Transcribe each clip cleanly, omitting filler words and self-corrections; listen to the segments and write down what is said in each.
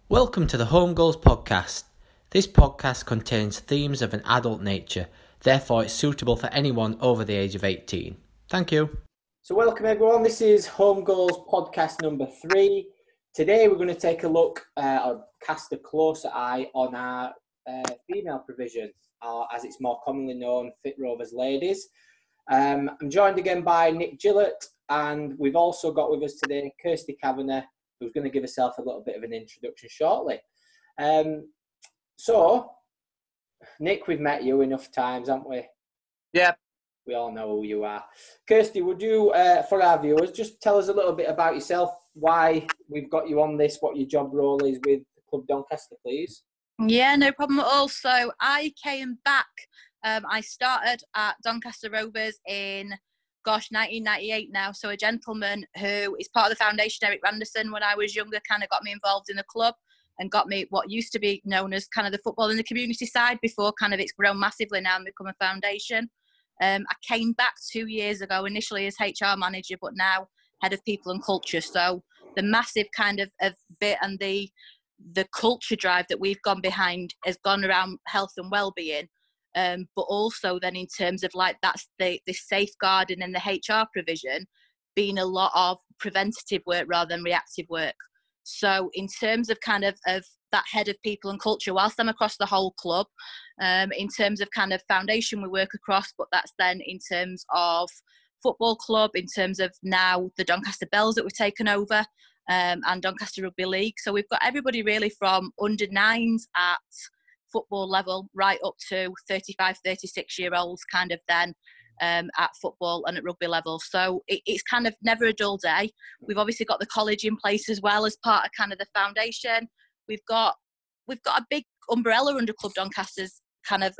Welcome to the Home Goals podcast. This podcast contains themes of an adult nature, therefore it's suitable for anyone over the age of 18. Thank you. So welcome everyone, this is Home Goals podcast number 3. Today we're going to take a look or cast a closer eye on our female provision, or as it's more commonly known, Fit Rovers Ladies. I'm joined again by Nick Gillett, and we've also got with us today Kirsty Kavanagh, who's going to give herself a little bit of an introduction shortly. So, Nick, we've met you enough times, haven't we? Yeah. We all know who you are. Kirsty, would you, for our viewers, just tell us a little bit about yourself, why we've got you on this, what your job role is with Club Doncaster, please? Yeah, no problem at all. So I came back. I started at Doncaster Rovers in 1998 now. So a gentleman who is part of the foundation, Eric Randerson, when I was younger, kind of got me involved in the club and got me what used to be known as kind of the football in the community side before kind of it's grown massively now and become a foundation. I came back 2 years ago, initially as HR manager, but now head of people and culture. So the massive kind of bit and the culture drive that we've gone behind has gone around health and wellbeing. But also then in terms of like that's the safeguarding and the HR provision being a lot of preventative work rather than reactive work. So in terms of kind of that head of people and culture, whilst I'm across the whole club, in terms of kind of foundation we work across, but that's then in terms of football club, in terms of now the Doncaster Bells that we've taken over, and Doncaster Rugby League. So we've got everybody really from under 9s at football level right up to 35, 36-year-olds kind of then at football and at rugby level. So it's kind of never a dull day. We've obviously got the college in place as well as part of kind of the foundation. We've got a big umbrella under Club Doncaster's kind of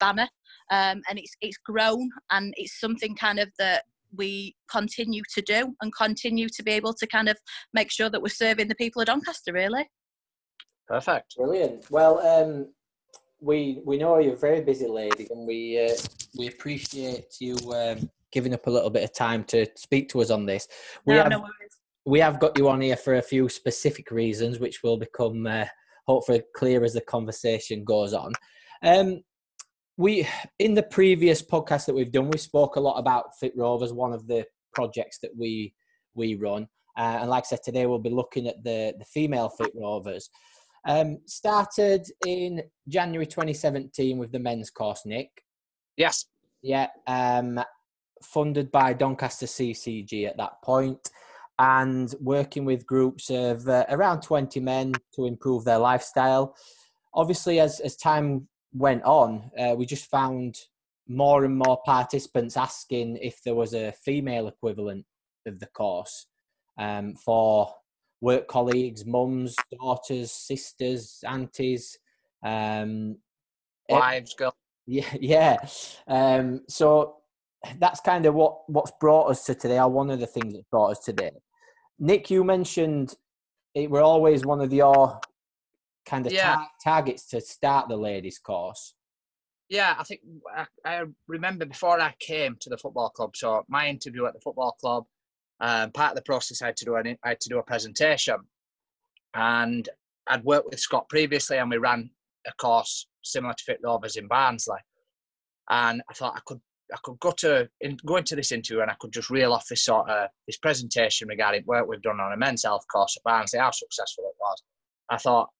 banner, and it's grown, and it's something kind of that we continue to do and continue to be able to kind of make sure that we're serving the people of Doncaster, really. Perfect. Brilliant. Well, we know you're a very busy lady, and we appreciate you giving up a little bit of time to speak to us on this. No worries. We have got you on here for a few specific reasons, which will become hopefully clear as the conversation goes on. In the previous podcast that we've done, we spoke a lot about Fit Rovers, one of the projects that we run. And like I said, today we'll be looking at the female Fit Rovers. Started in January 2017 with the men's course, Nick. Yes. Yeah. Funded by Doncaster CCG at that point, and working with groups of around 20 men to improve their lifestyle. Obviously, as time went on, we just found more and more participants asking if there was a female equivalent of the course for work colleagues, mums, daughters, sisters, aunties, Wives, girls. Yeah. So that's kind of what's brought us to today, or one of the things that brought us today. Nick, you mentioned it were always one of your kind of targets to start the ladies course. Yeah, I think I remember before I came to the football club, so my interview at the football club, part of the process I had to do a presentation, and I'd worked with Scott previously, and we ran a course similar to Fit Rovers in Barnsley, and I thought I could go into this interview and I could just reel off this this presentation regarding work we've done on a men's health course at Barnsley, how successful it was. I thought,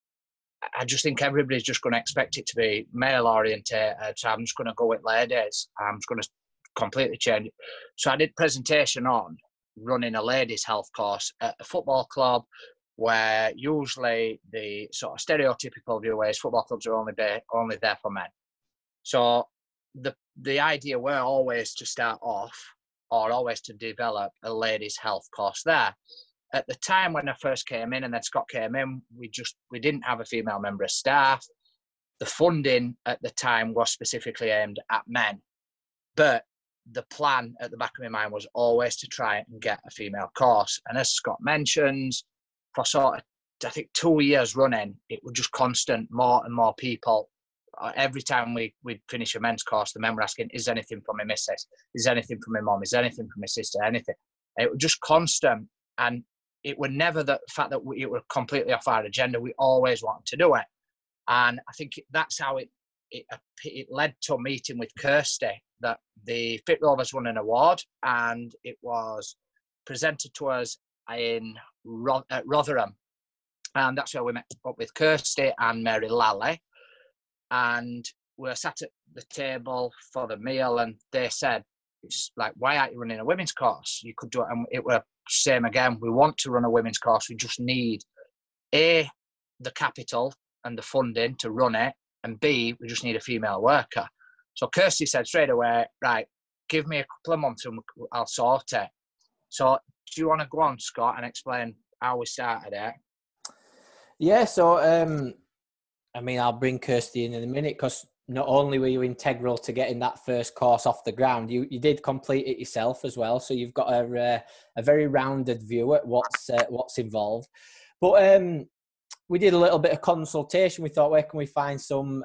I just think everybody's just going to expect it to be male orientated, so I'm just going to go with ladies. I'm just going to completely change it. So I did presentation on running a ladies health course at a football club, where usually the sort of stereotypical view is football clubs are only there for men. So the idea were always to start off, or always to develop a ladies health course there. At the time when I first came in, and then Scott came in, we didn't have a female member of staff. The funding at the time was specifically aimed at men, but the plan at the back of my mind was always to try and get a female course. And as Scott mentions, for sort of, I think 2 years running, it was just constant, more and more people. Every time we'd finish a men's course, the men were asking, is there anything for my missus? Is there anything for my mum? Is there anything for my sister? Anything. And it was just constant. And it was never the fact that it were completely off our agenda. We always wanted to do it. And I think that's how it led to a meeting with Kirsty, that the Fit Rovers won an award, and it was presented to us at Rotherham. And that's where we met up with Kirsty and Mary Lally. And we were sat at the table for the meal, and they said, it's like, why aren't you running a women's course? You could do it. And it were same again. We want to run a women's course. We just need the capital and the funding to run it, and B, we just need a female worker. So Kirsty said straight away, right, give me a couple of months and I'll sort it. So do you want to go on, Scott, and explain how we started it? Yeah, so I mean, I'll bring Kirsty in a minute, because not only were you integral to getting that first course off the ground, you did complete it yourself as well. So you've got a very rounded view at what's involved. But we did a little bit of consultation. We thought, where can we find some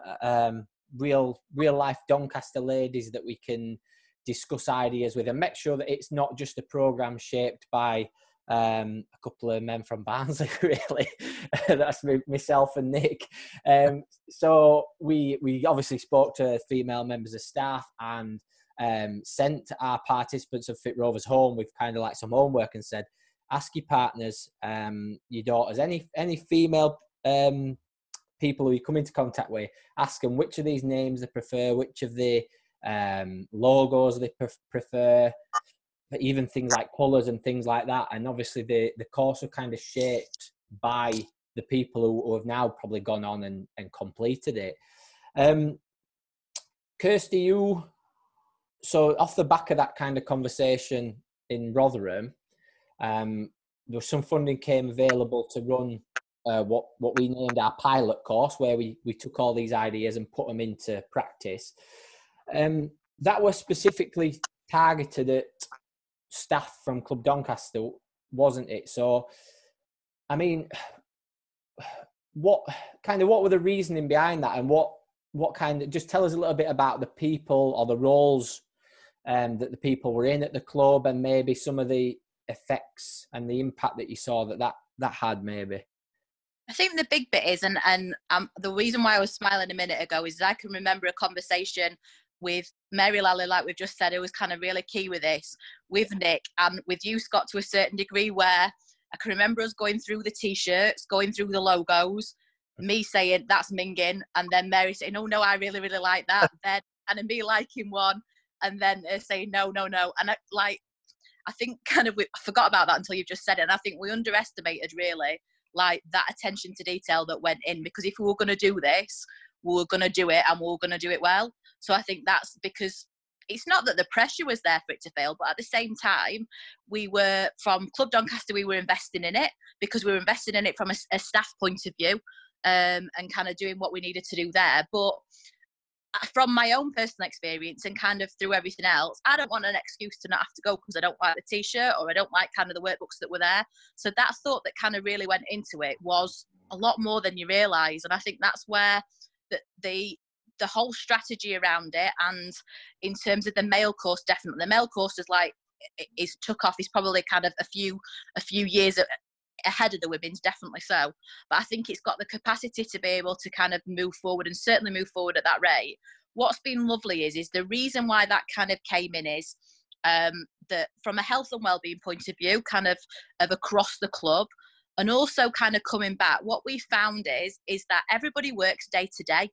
real life Doncaster ladies that we can discuss ideas with, and make sure that it's not just a program shaped by a couple of men from Barnsley, really. That's myself and Nick. So we obviously spoke to female members of staff, and sent our participants of Fit Rovers home with kind of like some homework, and said, ask your partners, your daughters, any female people who you come into contact with, ask them which of these names they prefer, which of the logos they prefer, even things like colours and things like that. And obviously the course are kind of shaped by the people who have now probably gone on and completed it. Kirsty, so off the back of that kind of conversation in Rotherham, there was some funding came available to run what we named our pilot course, where we took all these ideas and put them into practice. That was specifically targeted at staff from Club Doncaster, wasn't it? So, I mean, what were the reasoning behind that, and what kind of, just tell us a little bit about the people or the roles that the people were in at the club, and maybe some of the effects and the impact that you saw that had, maybe. I think the big bit is, and the reason why I was smiling a minute ago is I can remember a conversation with Mary Lally, like we've just said, who was kind of really key with this, with Nick, and with you, Scott, to a certain degree, where I can remember us going through the T-shirts, going through the logos, me saying, that's minging, and then Mary saying, oh, no, I really, really like that, then, and then me liking one, and then saying, no. And I think kind of, I forgot about that until you've just said it, and I think we underestimated, really, like that attention to detail that went in, because if we were going to do this, we were going to do it, and we were going to do it well. So I think that's because it's not that the pressure was there for it to fail, but at the same time, we were, from Club Doncaster, we were investing in it, because we were investing in it from a staff point of view, and kind of doing what we needed to do there. But from my own personal experience and kind of through everything else, I don't want an excuse to not have to go because I don't like the T-shirt, or I don't like kind of the workbooks that were there. So that thought that kind of really went into it was a lot more than you realise. And I think that's where the whole strategy around it, and in terms of the male course, definitely the male course is took off. Is probably kind of a few years ahead of the women's, definitely so. But I think it's got the capacity to be able to kind of move forward, and certainly move forward at that rate. What's been lovely is the reason why that kind of came in is that from a health and wellbeing point of view, kind of across the club, and also kind of coming back, what we found is that everybody works day to day.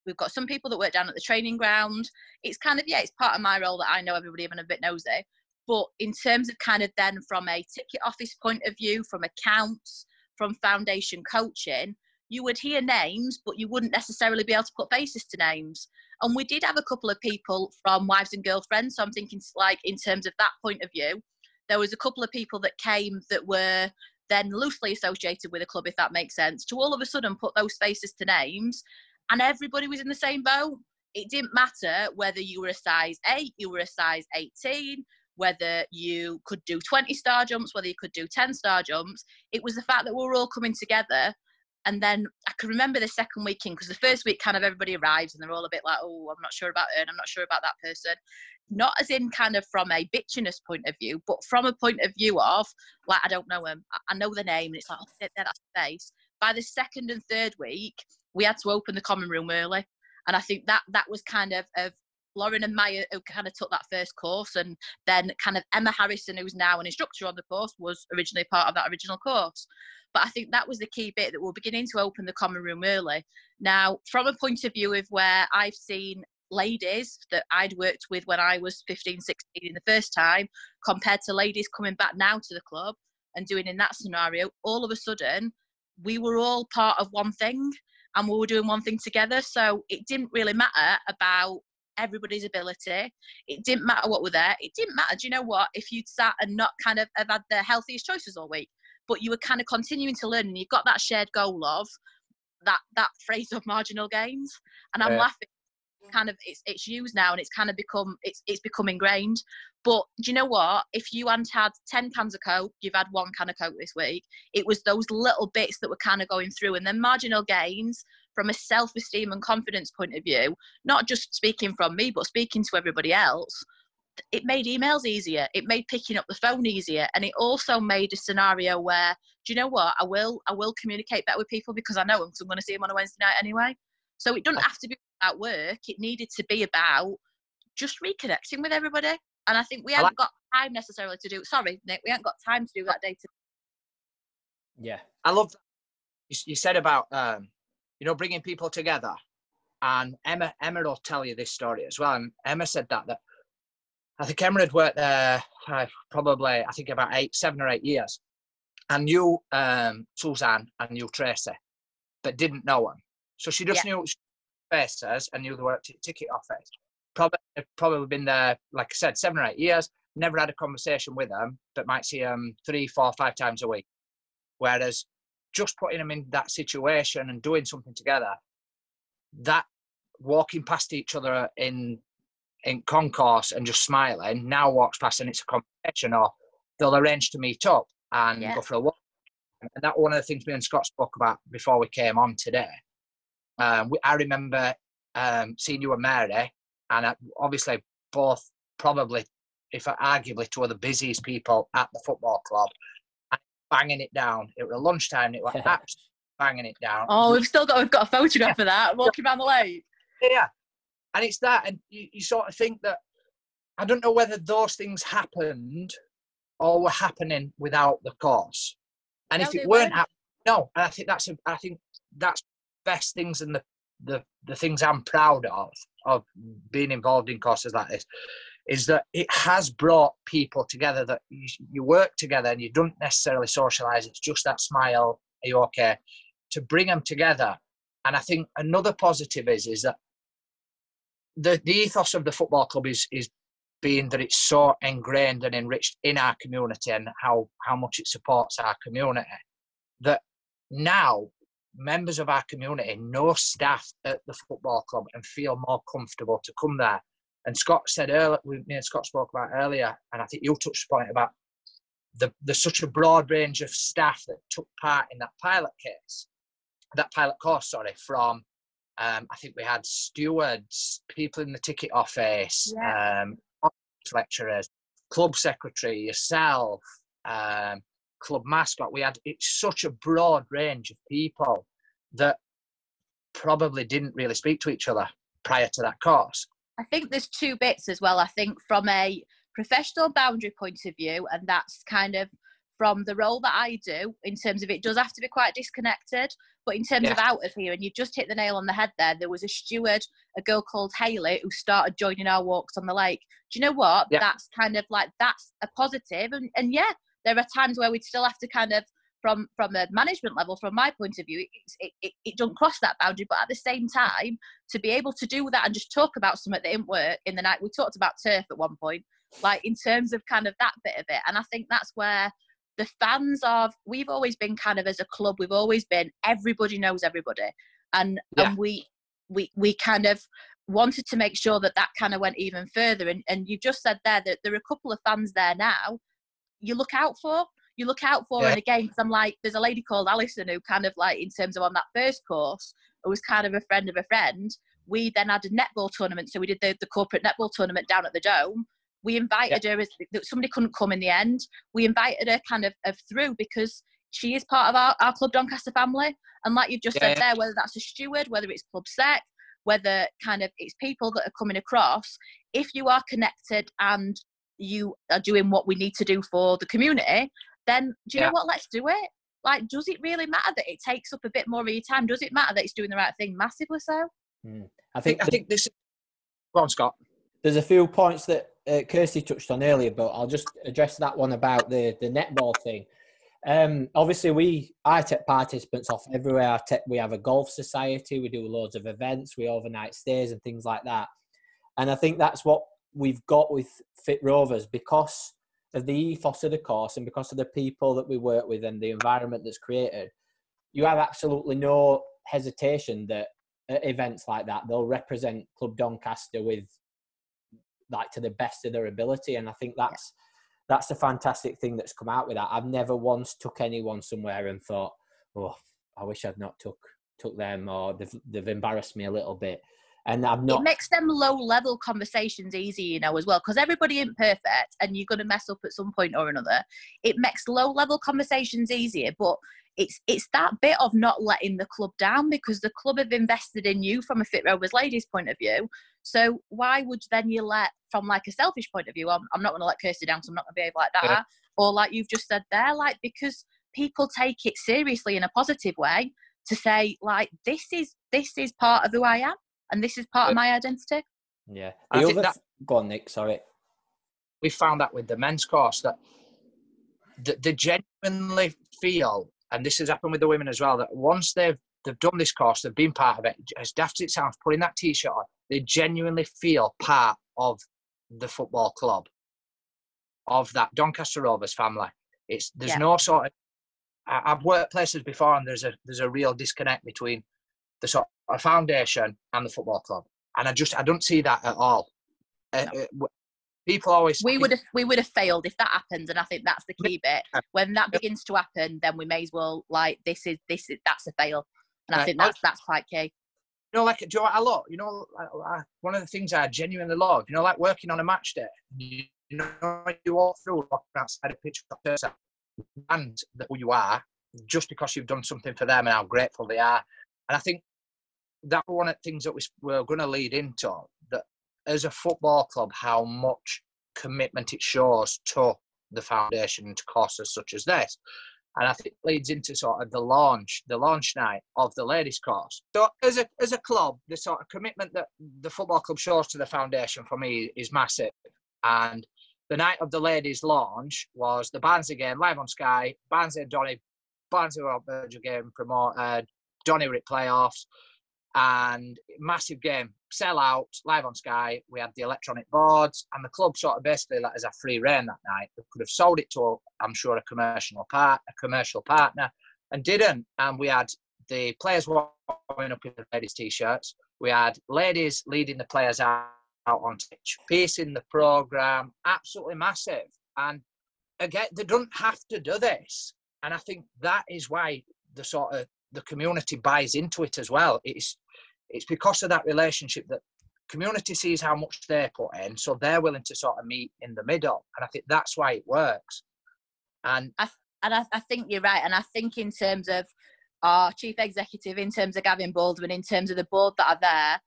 We've got some people that work down at the training ground. It's kind of, it's part of my role that I know everybody, even a bit nosy. But in terms of kind of then from a ticket office point of view, from accounts, from foundation coaching, you would hear names, but you wouldn't necessarily be able to put faces to names. And we did have a couple of people from Wives and Girlfriends. So I'm thinking, like, in terms of that point of view, there was a couple of people that came that were then loosely associated with the club, if that makes sense, to all of a sudden put those faces to names, and everybody was in the same boat. It didn't matter whether you were a size 8, you were a size 18, whether you could do 20 star jumps, whether you could do 10 star jumps. It was the fact that we were all coming together. And then I can remember the second weekend, because the first week kind of everybody arrives and they're all a bit like, oh, I'm not sure about her and I'm not sure about that person. Not as in kind of from a bitchiness point of view, but from a point of view of, like, I don't know them. I know the name, and it's like, oh, that's the face. By the second and third week, we had to open the common room early. And I think that was kind of Lauren and Maya who kind of took that first course, and then kind of Emma Harrison, who's now an instructor on the course, was originally part of that original course. But I think that was the key bit, that we're beginning to open the common room early. Now, from a point of view of where I've seen ladies that I'd worked with when I was 15, 16 in the first time, compared to ladies coming back now to the club and doing in that scenario, all of a sudden, we were all part of one thing and we were doing one thing together. So it didn't really matter about everybody's ability. It didn't matter what were there. It didn't matter, do you know what, if you'd sat and not kind of have had the healthiest choices all week, but you were kind of continuing to learn, and you've got that shared goal of that phrase of marginal gains. And I'm laughing, kind of it's used now, and it's kind of become ingrained. But do you know what, if you hadn't had 10 cans of Coke, you've had 1 can of Coke this week. It was those little bits that were kind of going through, and then marginal gains from a self-esteem and confidence point of view, not just speaking from me but speaking to everybody else. It made emails easier, it made picking up the phone easier, and it also made a scenario where, do you know what, I will communicate better with people because I know them, because I'm going to see them on a Wednesday night anyway. So it doesn't have to be about work, it needed to be about just reconnecting with everybody. And I think we haven't got time necessarily to do, sorry Nick, we haven't got time to do that day to. Yeah, I love that. You said about bringing people together, and Emma will tell you this story as well. And Emma said that I think Emma had worked there probably, I think, about 7 or 8 years, and knew Suzanne and knew Tracy, but didn't know them. So she just knew faces and knew they worked at ticket office. Probably been there, like I said, 7 or 8 years, never had a conversation with them, but might see them 3, 4, 5 times a week. Whereas just putting them in that situation and doing something together, that walking past each other in concourse and just smiling, now walks past and it's a conversation, or they'll arrange to meet up and go for a walk. And that's one of the things me and Scott spoke about before we came on today. I remember seeing you and Mary, and obviously both probably, if arguably, two of the busiest people at the football club, and banging it down. It was lunchtime, it was absolutely banging it down. Oh, we've got a photograph of that, walking around the lake. Yeah. And it's that, and you sort of think that, I don't know whether those things happened or were happening without the course. And if it weren't happening, no. And I think that's best things, and the things I'm proud of being involved in courses like this, is that it has brought people together, that you work together and you don't necessarily socialise. It's just that smile, are you okay? To bring them together. And I think another positive is that the ethos of the football club is being that it's so ingrained and enriched in our community, and how much it supports our community, that now members of our community know staff at the football club and feel more comfortable to come there. And Scott said earlier, me and Scott spoke about earlier, and I think you touched upon it, about there's such a broad range of staff that took part in that pilot course, from I think we had stewards, people in the ticket office, lecturers, club secretary, yourself, club mascot. It's such a broad range of people that probably didn't really speak to each other prior to that course. I think there's 2 bits as well. I think from a professional boundary point of view, and that's kind of from the role that I do, in terms of it does have to be quite disconnected, but in terms of out of here, and you just hit the nail on the head there was a steward, a girl called Hayley, who started joining our walks on the lake. Do you know what? That's kind of like, that's a positive. And yeah, there are times where we'd still have to kind of, from a management level, from my point of view, it don't cross that boundary, but at the same time, to be able to do that and just talk about something that didn't work in the night. We talked about turf at one point, like in terms of kind of that bit of it. And I think that's where the fans we've always been kind of, as a club, we've always been, everybody knows everybody. And we kind of wanted to make sure that kind of went even further. And you just said there that there are a couple of fans there now you look out for. you look out for her. And again, because I'm like, there's a lady called Alison who kind of like, in terms of on that first course, who was kind of a friend of a friend. We then had a netball tournament. So we did the corporate netball tournament down at the Dome. We invited her, as somebody couldn't come in the end. We invited her kind of through because she is part of our Club Doncaster family. And like you've just said there, whether that's a steward, whether it's club sec, whether kind of it's people that are coming across, if you are connected and you are doing what we need to do for the community, then do you know what? Let's do it. Like, does it really matter that it takes up a bit more of your time? Does it matter that it's doing the right thing? Massively so. I think this. Go on, Scott. There's a few points that Kirsty touched on earlier, but I'll just address that one about the netball thing. Obviously, I take participants off everywhere. We have a golf society. We do loads of events. We overnight stays and things like that. And I think that's what we've got with Fit Rovers because of the ethos of the course and because of the people that we work with and the environment that's created. You have absolutely no hesitation that at events like that, they'll represent Club Doncaster with, like, to the best of their ability. And I think that's the fantastic thing that's come out with that. I've never once took anyone somewhere and thought, oh, I wish I'd not took them, or they've embarrassed me a little bit. And I've not. It makes them low-level conversations easy, you know, as well, because everybody isn't perfect, and you're going to mess up at some point or another. It makes low-level conversations easier, but it's that bit of not letting the club down, because the club have invested in you from a Fit Rovers Ladies point of view. So why would then you let, from like a selfish point of view, I'm not going to let Kirsty down, so I'm not going to behave like that. Yeah. Or like you've just said there, like, because people take it seriously in a positive way to say, like, this is part of who I am. And this is part of my identity. Yeah. Go on, Nick, sorry. We found that with the men's course, that they genuinely feel, and this has happened with the women as well, that once they've done this course, they've been part of it, as daft as it sounds, putting that T-shirt on, they genuinely feel part of the football club, of that Doncaster Rovers family. There's no sort of... I've worked places before, and there's a real disconnect between the sort of foundation and the football club, and I don't see that at all. No. People always... We would have failed if that happens, and I think that's the key bit. When that begins to happen, then we may as well, like, that's a fail, and I think that's quite key. You know, like, do you know what I love? You know, one of the things I genuinely love, you know, like working on a match day. You know, you walk through, walking outside a pitch, and who you are, just because you've done something for them and how grateful they are. And I think that's one of the things that we're going to lead into, that as a football club, how much commitment it shows to the foundation and to courses such as this. And I think it leads into sort of the launch night of the ladies course. So as a club, the sort of commitment that the football club shows to the foundation for me is massive. And the night of the ladies launch was the Barnsley game, live on Sky. Barnsley and Donny, Barnsley were on verge of getting promoted. Donny were at playoffs. And massive game, sell out, live on Sky. We had the electronic boards, and the club sort of basically let us have free rein that night. We could have sold it to, I'm sure, a commercial partner, and didn't. And we had the players warming up in the ladies' t-shirts. We had ladies leading the players out on pitch, piecing the programme, absolutely massive. And again, they don't have to do this. And I think that is why the community buys into it as well. It's because of that relationship that community sees how much they put in, so they're willing to sort of meet in the middle. And I think that's why it works. And I think you're right. And I think in terms of our chief executive, in terms of Gavin Baldwin, in terms of the board that are there,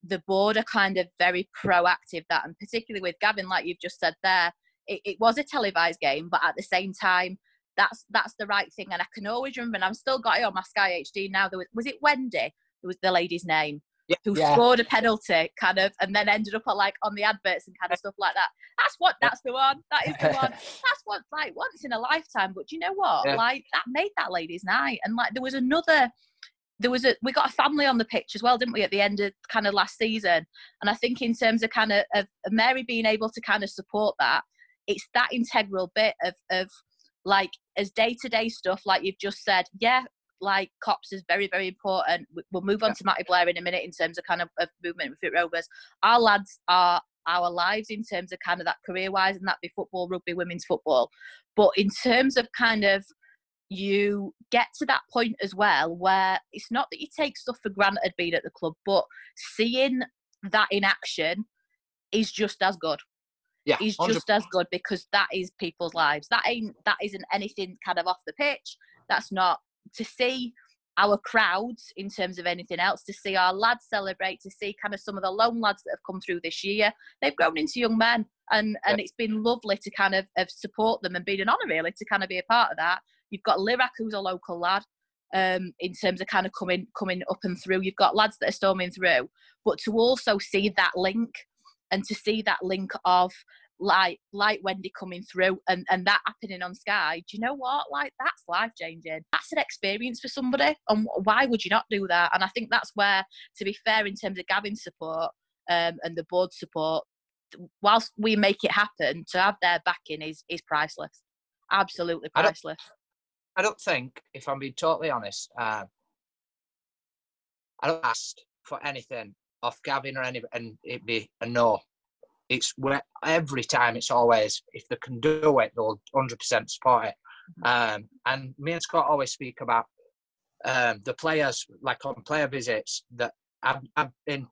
the board are kind of very proactive. That, and particularly with Gavin, like you've just said there, it was a televised game, but at the same time, that's the right thing. And I can always remember, and I've still got it on my Sky HD now, was it Wendy? It was the lady's name, who scored a penalty, kind of, and then ended up on the adverts and kind of stuff like that. That's the one. That is the one. That's what, like, once in a lifetime. But do you know what? Yeah. Like, that made that ladies' night. And like, we got a family on the pitch as well, didn't we, at the end of kind of last season? And I think in terms of kind of Mary being able to kind of support that, it's that integral bit of like, as day-to-day stuff, like you've just said, like, COPS is very, very important. We'll move on to Matty Blair in a minute in terms of kind of movement with Fit Rovers. Our lads are our lives in terms of kind of that career-wise, and that be football, rugby, women's football. But in terms of kind of, you get to that point as well where it's not that you take stuff for granted being at the club, but seeing that in action is just as good. Yeah, is just as good, because that is people's lives. That isn't anything kind of off the pitch. That's not to see our crowds in terms of anything else, to see our lads celebrate, to see kind of some of the lone lads that have come through this year. They've grown into young men, and it's been lovely to kind of support them, and been an honour really to kind of be a part of that. You've got Lirak, who's a local lad, in terms of kind of coming up and through. You've got lads that are storming through, but to also see that link, and to see that link of like Wendy coming through and that happening on Sky, do you know what? Like, that's life changing. That's an experience for somebody, and why would you not do that? And I think that's where, to be fair, in terms of Gavin's support and the board support, whilst we make it happen, to have their backing is priceless. Absolutely priceless. I don't think, if I'm being totally honest, I don't ask for anything off Gavin or anybody, and it'd be a no. It's where every time it's always, if they can do it, they'll 100% support it. And me and Scott always speak about the players, like on player visits, that I've been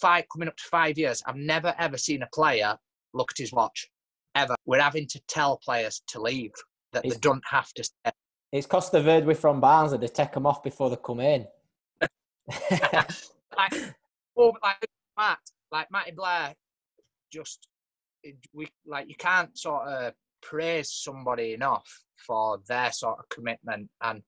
coming up to 5 years, I've never ever seen a player look at his watch, ever. We're having to tell players to leave, that they don't have to stay. It's cost the Verde from Barnes that they take them off before they come in. like Matty Blair, you can't sort of praise somebody enough for their sort of commitment, and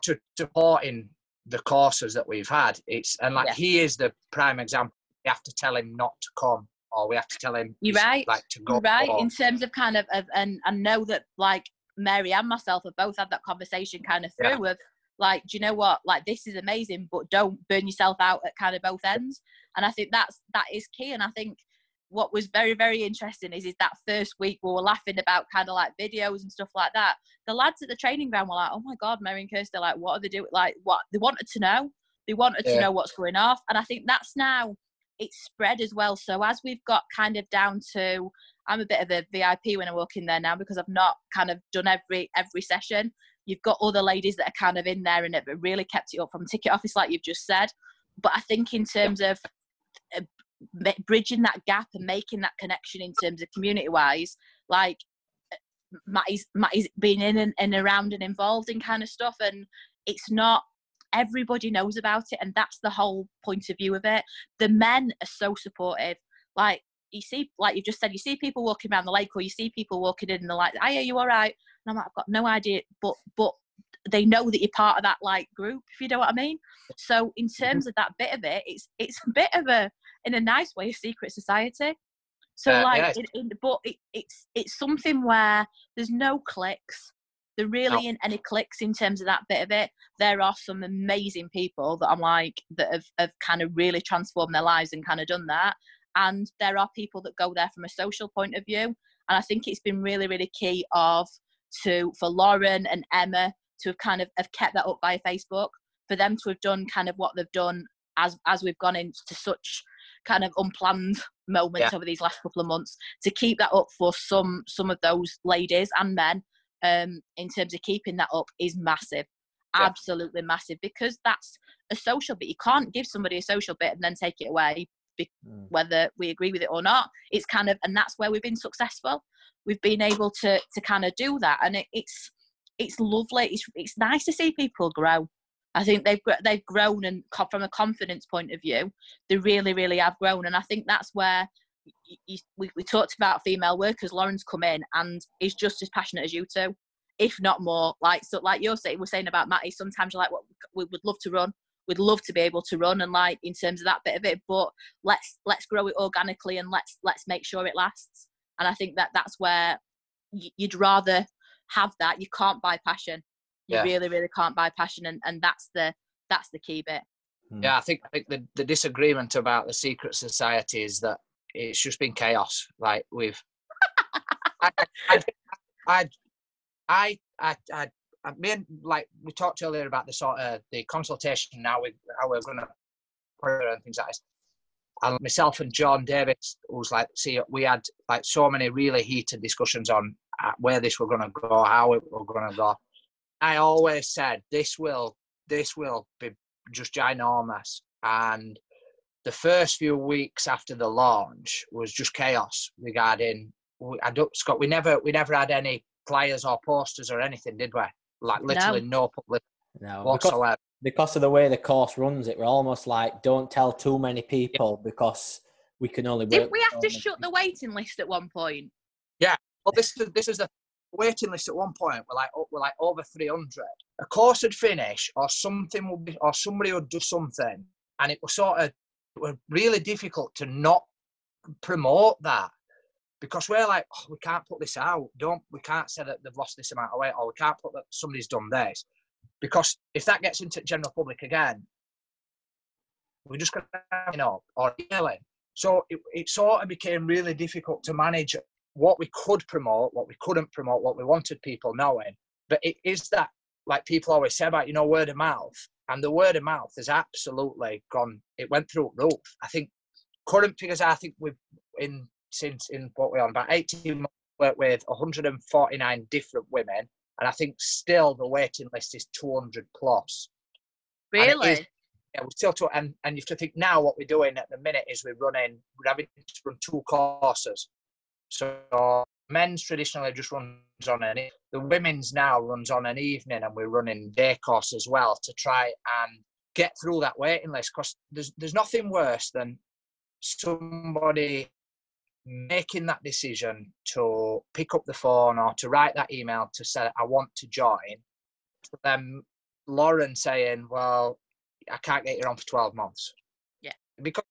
to supporting the courses that we've had. He is the prime example. We have to tell him not to come, or we have to tell him you're right, to go. You're right, in terms of kind of and I know that like Mary and myself have both had that conversation kind of through of like, do you know what, like, this is amazing, but don't burn yourself out at kind of both ends. And I think that is key. And I think what was very, very interesting is that first week we were laughing about kind of like videos and stuff like that. The lads at the training ground were like, oh my God, Mary and Kirsty, like, what are they doing? Like, what they wanted to know. They wanted to know what's going off. And I think that's now, it's spread as well. So as we've got kind of down to, I'm a bit of a VIP when I walk in there now, because I've not kind of done every session. You've got other ladies that are kind of in there and have really kept it up from ticket office, like you've just said. But I think in terms of bridging that gap and making that connection in terms of community-wise, like Matty's been in and around and involved in kind of stuff, and it's not everybody knows about it, and that's the whole point of view of it. The men are so supportive. Like, you see, like you just said, you see people walking around the lake, or you see people walking in and they're like, "Are you all right?" And I'm like, I've got no idea, but they know that you're part of that like group, if you know what I mean. So in terms of that bit of it, it's a bit of a, in a nice way, a secret society. So it's something where there's no clicks. There really ain't any clicks in terms of that bit of it. There are some amazing people that I'm like, that have kind of really transformed their lives and kind of done that. And there are people that go there from a social point of view. And I think it's been really, really key for Lauren and Emma to have kept that up via Facebook, for them to have done kind of what they've done as we've gone into such kind of unplanned moments over these last couple of months, to keep that up for some of those ladies and men, in terms of keeping that up, is massive. Absolutely massive, because that's a social bit. You can't give somebody a social bit and then take it away, whether we agree with it or not. It's kind of, and that's where we've been successful. We've been able to kind of do that, and it's lovely. It's nice to see people grow. I think they've grown, and from a confidence point of view, they really, really have grown. And I think that's where we talked about female workers. Lauren's come in and is just as passionate as you two, if not more. Like we're saying about Matty, sometimes you're like, well, we would love to run. We'd love to be able to run, and like in terms of that bit of it, but let's grow it organically, and let's make sure it lasts. And I think that's where you'd rather have that. You can't buy passion. You really, really can't buy passion, and that's the key bit. Yeah, I think the disagreement about the secret society is that it's just been chaos. Like we've, like we talked earlier about the sort of the consultation now with how we're going to and things like this. And myself and John Davis was like, see, we had like so many really heated discussions on where this were going to go, how it were going to go. I always said this will be just ginormous. And the first few weeks after the launch was just chaos regarding. Scott, we never had any flyers or posters or anything, did we? Like literally no public whatsoever. Because of the way the course runs, it we're almost like don't tell too many people because we can only. Didn't we have to shut the waiting list at one point? Yeah. Well, this is the waiting list at one point. We're like over 300. A course would finish, or something would be, or somebody would do something, and it was really difficult to not promote that because we're like, oh, we can't put this out. We can't say that they've lost this amount of weight, or we can't put that somebody's done this. Because if that gets into the general public again, we're just going to, or yelling. So it sort of became really difficult to manage what we could promote, what we couldn't promote, what we wanted people knowing. But it is that, like people always say about, word of mouth. And the word of mouth has absolutely gone, it went through the roof. I think current figures, we've what we're on, about 18 months, worked with 149 different women. And I think still the waiting list is 200 plus. Really? We're still and you have to think now what we're doing at the minute is we're having to run 2 courses. So men's traditionally just runs on the women's now runs on an evening, and we're running day course as well to try and get through that waiting list. Because there's nothing worse than somebody making that decision to pick up the phone or to write that email to say, I want to join. Then Lauren saying, well, I can't get you on for 12 months. Yeah. Because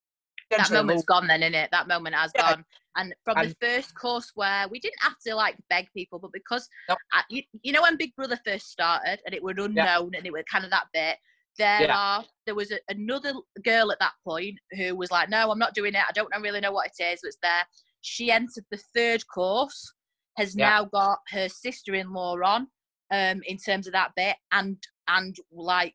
that moment's gone then, isn't it? That moment has gone. And from the first course where we didn't have to like beg people, but because, when Big Brother first started and it was unknown and it was kind of that bit, there was another girl at that point who was like, no, I'm not doing it. I don't really know what it is. It's there. She entered the 3rd course, has now got her sister-in-law on, in terms of that bit, and like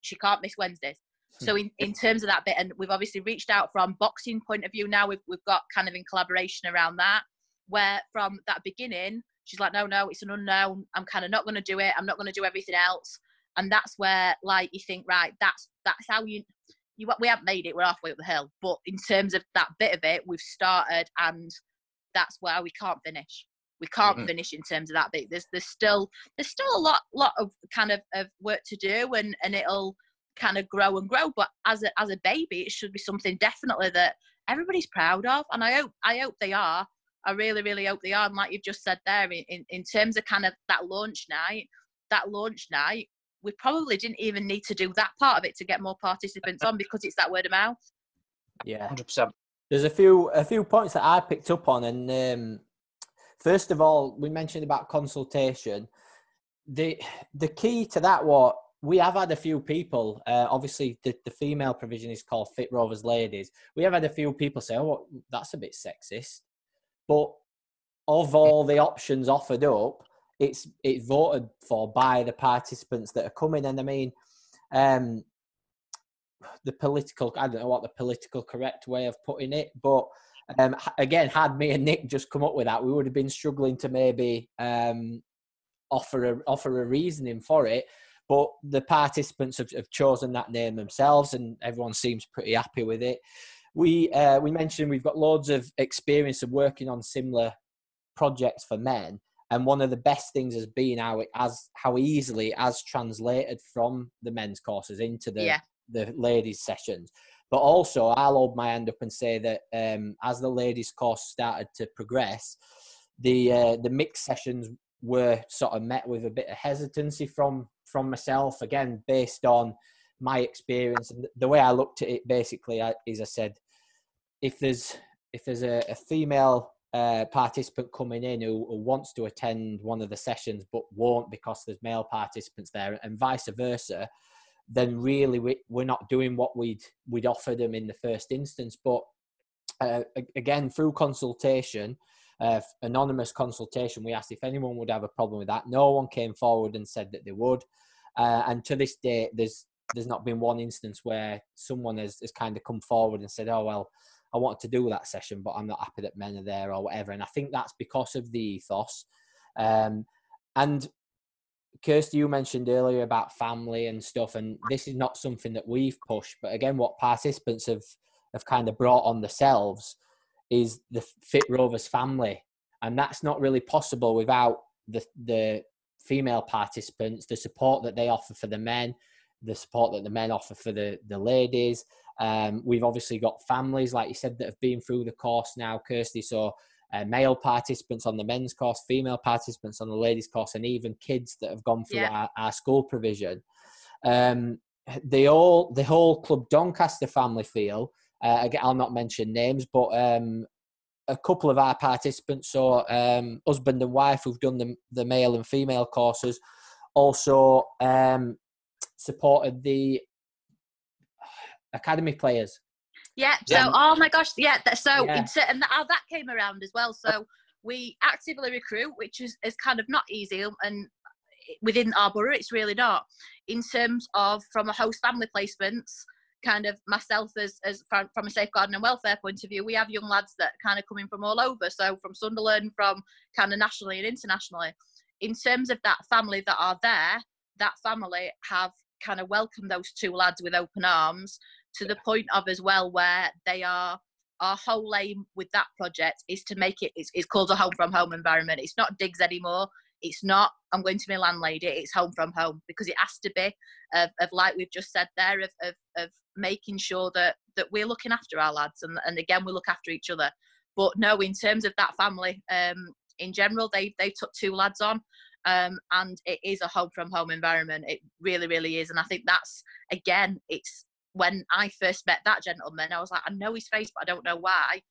she can't miss Wednesdays. So in terms of that bit, and we've obviously reached out from boxing point of view now, we've got kind of in collaboration around that, where from that beginning, she's like, no, it's an unknown. I'm kind of not going to do it. I'm not going to do everything else. And that's where, like, you think, right, that's how we haven't made it. We're halfway up the hill. But in terms of that bit of it, we've started, and that's where we can't finish. We can't finish in terms of that bit. There's still a lot of kind of work to do, and it'll kind of grow and grow. But as a baby, it should be something definitely that everybody's proud of, and I hope they are. I really, really hope they are. And like you've just said there, in terms of kind of that launch night, we probably didn't even need to do that part of it to get more participants on, because it's that word of mouth. Yeah, 100%. There's a few points that I picked up on, and first of all, we mentioned about consultation. The key to that, what we have had a few people. Obviously, the female provision is called Fit Rovers Ladies. We have had a few people say, "Oh, that's a bit sexist," but of all the options offered up, it's voted for by the participants that are coming. And I mean, I don't know what the political correct way of putting it, but again, had me and Nick just come up with that, we would have been struggling to maybe offer a reasoning for it. But the participants have chosen that name themselves, and everyone seems pretty happy with it. We mentioned we've got loads of experience of working on similar projects for men. And one of the best things has been how easily it has translated from the men's courses into the ladies' sessions. But also, I'll hold my hand up and say that as the ladies' course started to progress, the mixed sessions were sort of met with a bit of hesitancy from myself, again, based on my experience. And the way I looked at it basically is I said, if there's a female participant coming in who wants to attend one of the sessions but won't because there's male participants there, and vice versa, then really we're not doing what we'd offer them in the first instance. But again, through consultation, anonymous consultation, we asked if anyone would have a problem with that. No one came forward and said that they would, and to this day there's there's not been one instance where someone has kind of come forward and said, oh, well, I want to do that session, but I'm not happy that men are there or whatever. And I think that's because of the ethos. And Kirsty, you mentioned earlier about family and stuff, and this is not something that we've pushed, but again, what participants have kind of brought on themselves is the Fit Rovers family. And that's not really possible without the female participants, the support that they offer for the men, the support that the men offer for the ladies. We've obviously got families, like you said, that have been through the course now, Kirsty. So male participants on the men's course, female participants on the ladies' course, and even kids that have gone through our school provision. The whole Club Doncaster family feel, again, I'll not mention names, but a couple of our participants, so husband and wife who've done the male and female courses, also supported the academy players. Yeah, so, oh my gosh, yeah, and how that came around as well. So we actively recruit, which is kind of not easy, and within our borough, it's really not. In terms of, from a host family placements, kind of myself as from a safeguarding and welfare point of view, we have young lads that kind of coming from all over, so from Sunderland, from kind of nationally and internationally. In terms of that family that are there, that family have kind of welcomed those two lads with open arms, to the point of as well where they are, our whole aim with that project is to make it, it's called a home from home environment. It's not digs anymore. It's not, I'm going to be a landlady, it's home from home, because it has to be of like we've just said there, of making sure that we're looking after our lads, and again, we look after each other. But no, in terms of that family, in general, they took two lads on, and it is a home from home environment. It really, really is. And I think that's, again, it's, when I first met that gentleman, I was like, I know his face, but I don't know why.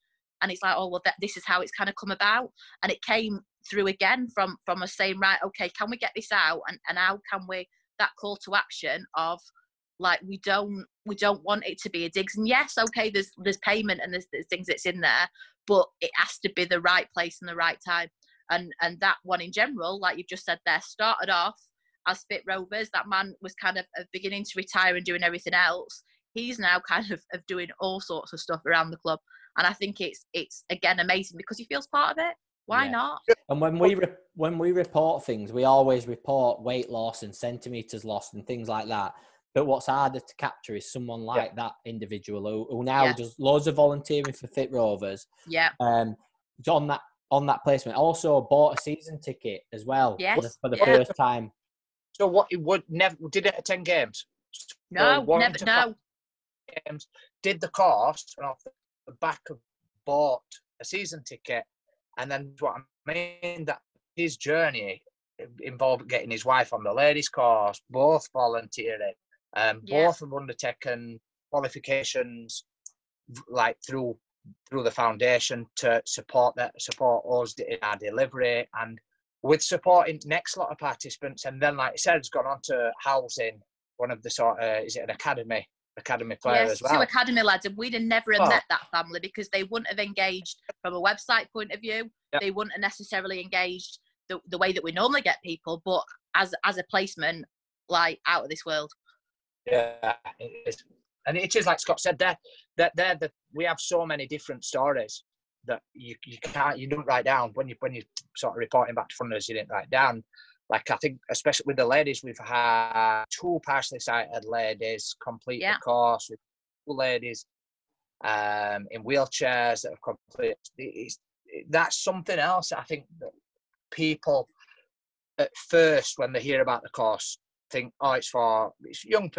And it's like, oh, well, this is how it's kind of come about. And it came through again from us saying, right, okay, can we get this out? And how can we, that call to action of, like, we don't want it to be a digs. And yes, okay, there's payment and there's things that's in there, but it has to be the right place and the right time. And that one in general, like you've just said there, started off as Fit Rovers. That man was kind of beginning to retire and doing everything else. He's now kind of doing all sorts of stuff around the club. And I think it's again amazing because he feels part of it. Why not? And when we report things, we always report weight loss and centimetres lost and things like that. But what's harder to capture is someone like that individual who now does loads of volunteering for Fit Rovers. Yeah. On that placement, also bought a season ticket as well for the first time. So what? It would never did it attend games? No, never. No. Games, did the course, and off the back of bought a season ticket, and then what I mean, that his journey involved getting his wife on the ladies' course, both volunteering, both have undertaken qualifications, like through the foundation to support us in our delivery, and with supporting next lot of participants. And then, like I said, it's gone on to housing one of the sort of, is it an academy player as well? Two academy lads, and we'd have never met that family because they wouldn't have engaged from a website point of view. Yep. They wouldn't have necessarily engaged the way that we normally get people, but as a placement, like, out of this world. Yeah, it is. And it is, like Scott said, that we have so many different stories that you don't write down when you sort of reporting back to funders. You didn't write down. Like, I think, especially with the ladies, we've had 2 partially sighted ladies complete the course, with 2 ladies in wheelchairs that have completed. That's something else. I think that people at first, when they hear about the course, think, oh, it's young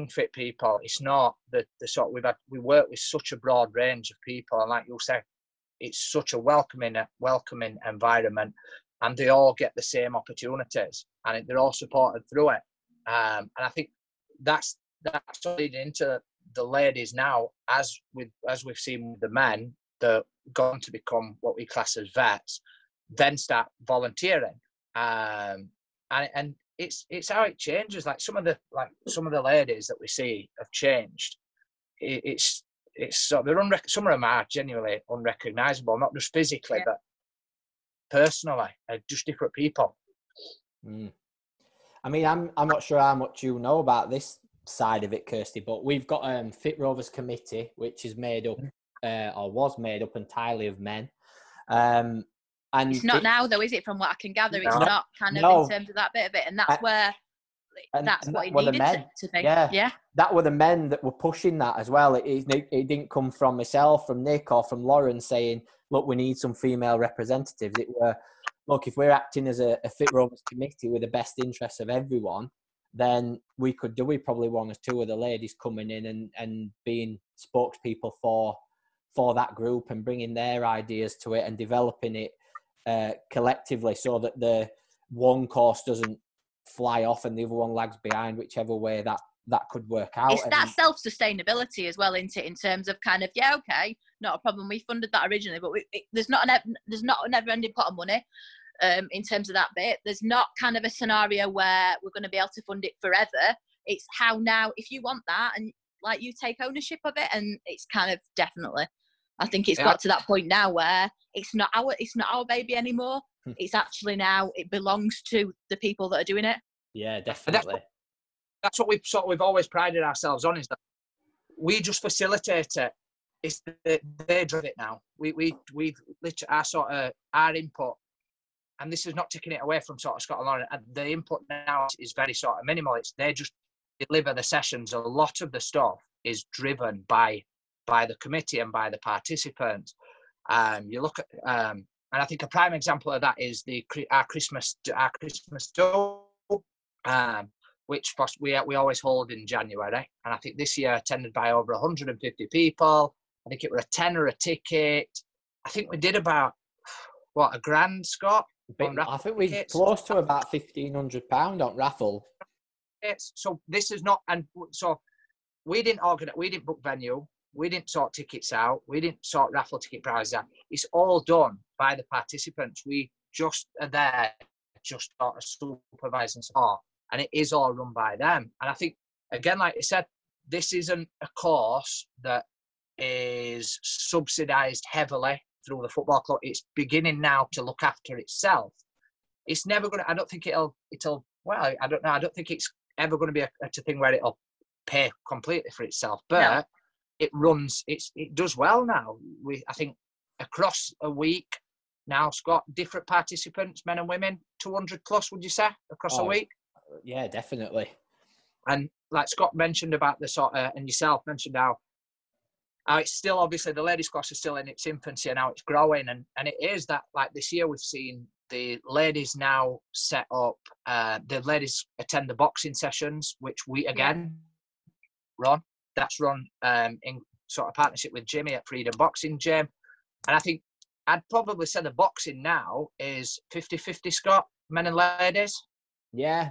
fit people. It's not the sort we work with such a broad range of people, and like you said, it's such a welcoming environment. And they all get the same opportunities, and they're all supported through it. And I think that's leading into the ladies now, as we've seen with the men, they're going to become what we class as vets, then start volunteering. And it's how it changes. Like some of the ladies that we see have changed. It's so some of them are genuinely unrecognisable, not just physically, but personally, just different people. I mean, I'm not sure how much you know about this, side of it, Kirsty, but we've got Fit Rovers Committee, which is made up or was made up entirely of men. And it's not now, though, is it? From what I can gather, it's not kind of in terms of that bit of it, and that's where that's what it needed to be. Yeah, that were the men that were pushing that as well. It didn't come from myself, from Nick, or from Lauren saying, "Look, we need some female representatives." It were, look, if we're acting as a Fit Rovers committee with the best interests of everyone, then we could do. We probably want as two of the ladies coming in and being spokespeople for that group and bringing their ideas to it and developing it collectively, so that the one course doesn't fly off and the other one lags behind, whichever way that could work out. It's that self-sustainability as well, isn't it? In terms of kind of, okay, not a problem. We funded that originally, but there's not a never-ending pot of money. In terms of that bit, there's not kind of a scenario where we're going to be able to fund it forever. It's how now, if you want that and like you take ownership of it, and it's kind of definitely, I think it's got to that point now where it's not our baby anymore. It's actually now it belongs to the people that are doing it. Yeah, definitely. That's what we've always prided ourselves on, is that we just facilitate it. It's they drive it now. We've literally our input. And this is not taking it away from sort of Scott and Lauren. The input now is very sort of minimal. They just deliver the sessions. A lot of the stuff is driven by the committee and by the participants. You look at, and I think a prime example of that is our Christmas do, which we always hold in January. And I think this year attended by over 150 people. I think it was a tenner a ticket. I think we did about £1,000, Scott. I think we're close to about £1,500 on raffle. So this is not, and so we didn't organise, we didn't book venue, we didn't sort tickets out, we didn't sort raffle ticket prizes out. It's all done by the participants. We just are there, just sort of supervise and support, and it is all run by them. And I think, again, like I said, this isn't a course that is subsidised heavily through the football club. It's beginning now to look after itself. It's never going to, I don't think it'll, well, I don't know. I don't think it's ever going to be a thing where it'll pay completely for itself, but it does well now. I think across a week now, Scott, different participants, men and women, 200 plus, would you say, across a week? Yeah, definitely. And like Scott mentioned about the sort of, and yourself mentioned how it's still, obviously, the ladies' class is still in its infancy and now it's growing. And it is that, like this year, we've seen the ladies now set up, the ladies attend the boxing sessions, which we, again, run. That's run in sort of partnership with Jimmy at Freedom Boxing Gym. And I think I'd probably say the boxing now is 50-50, Scott, men and ladies. Yeah.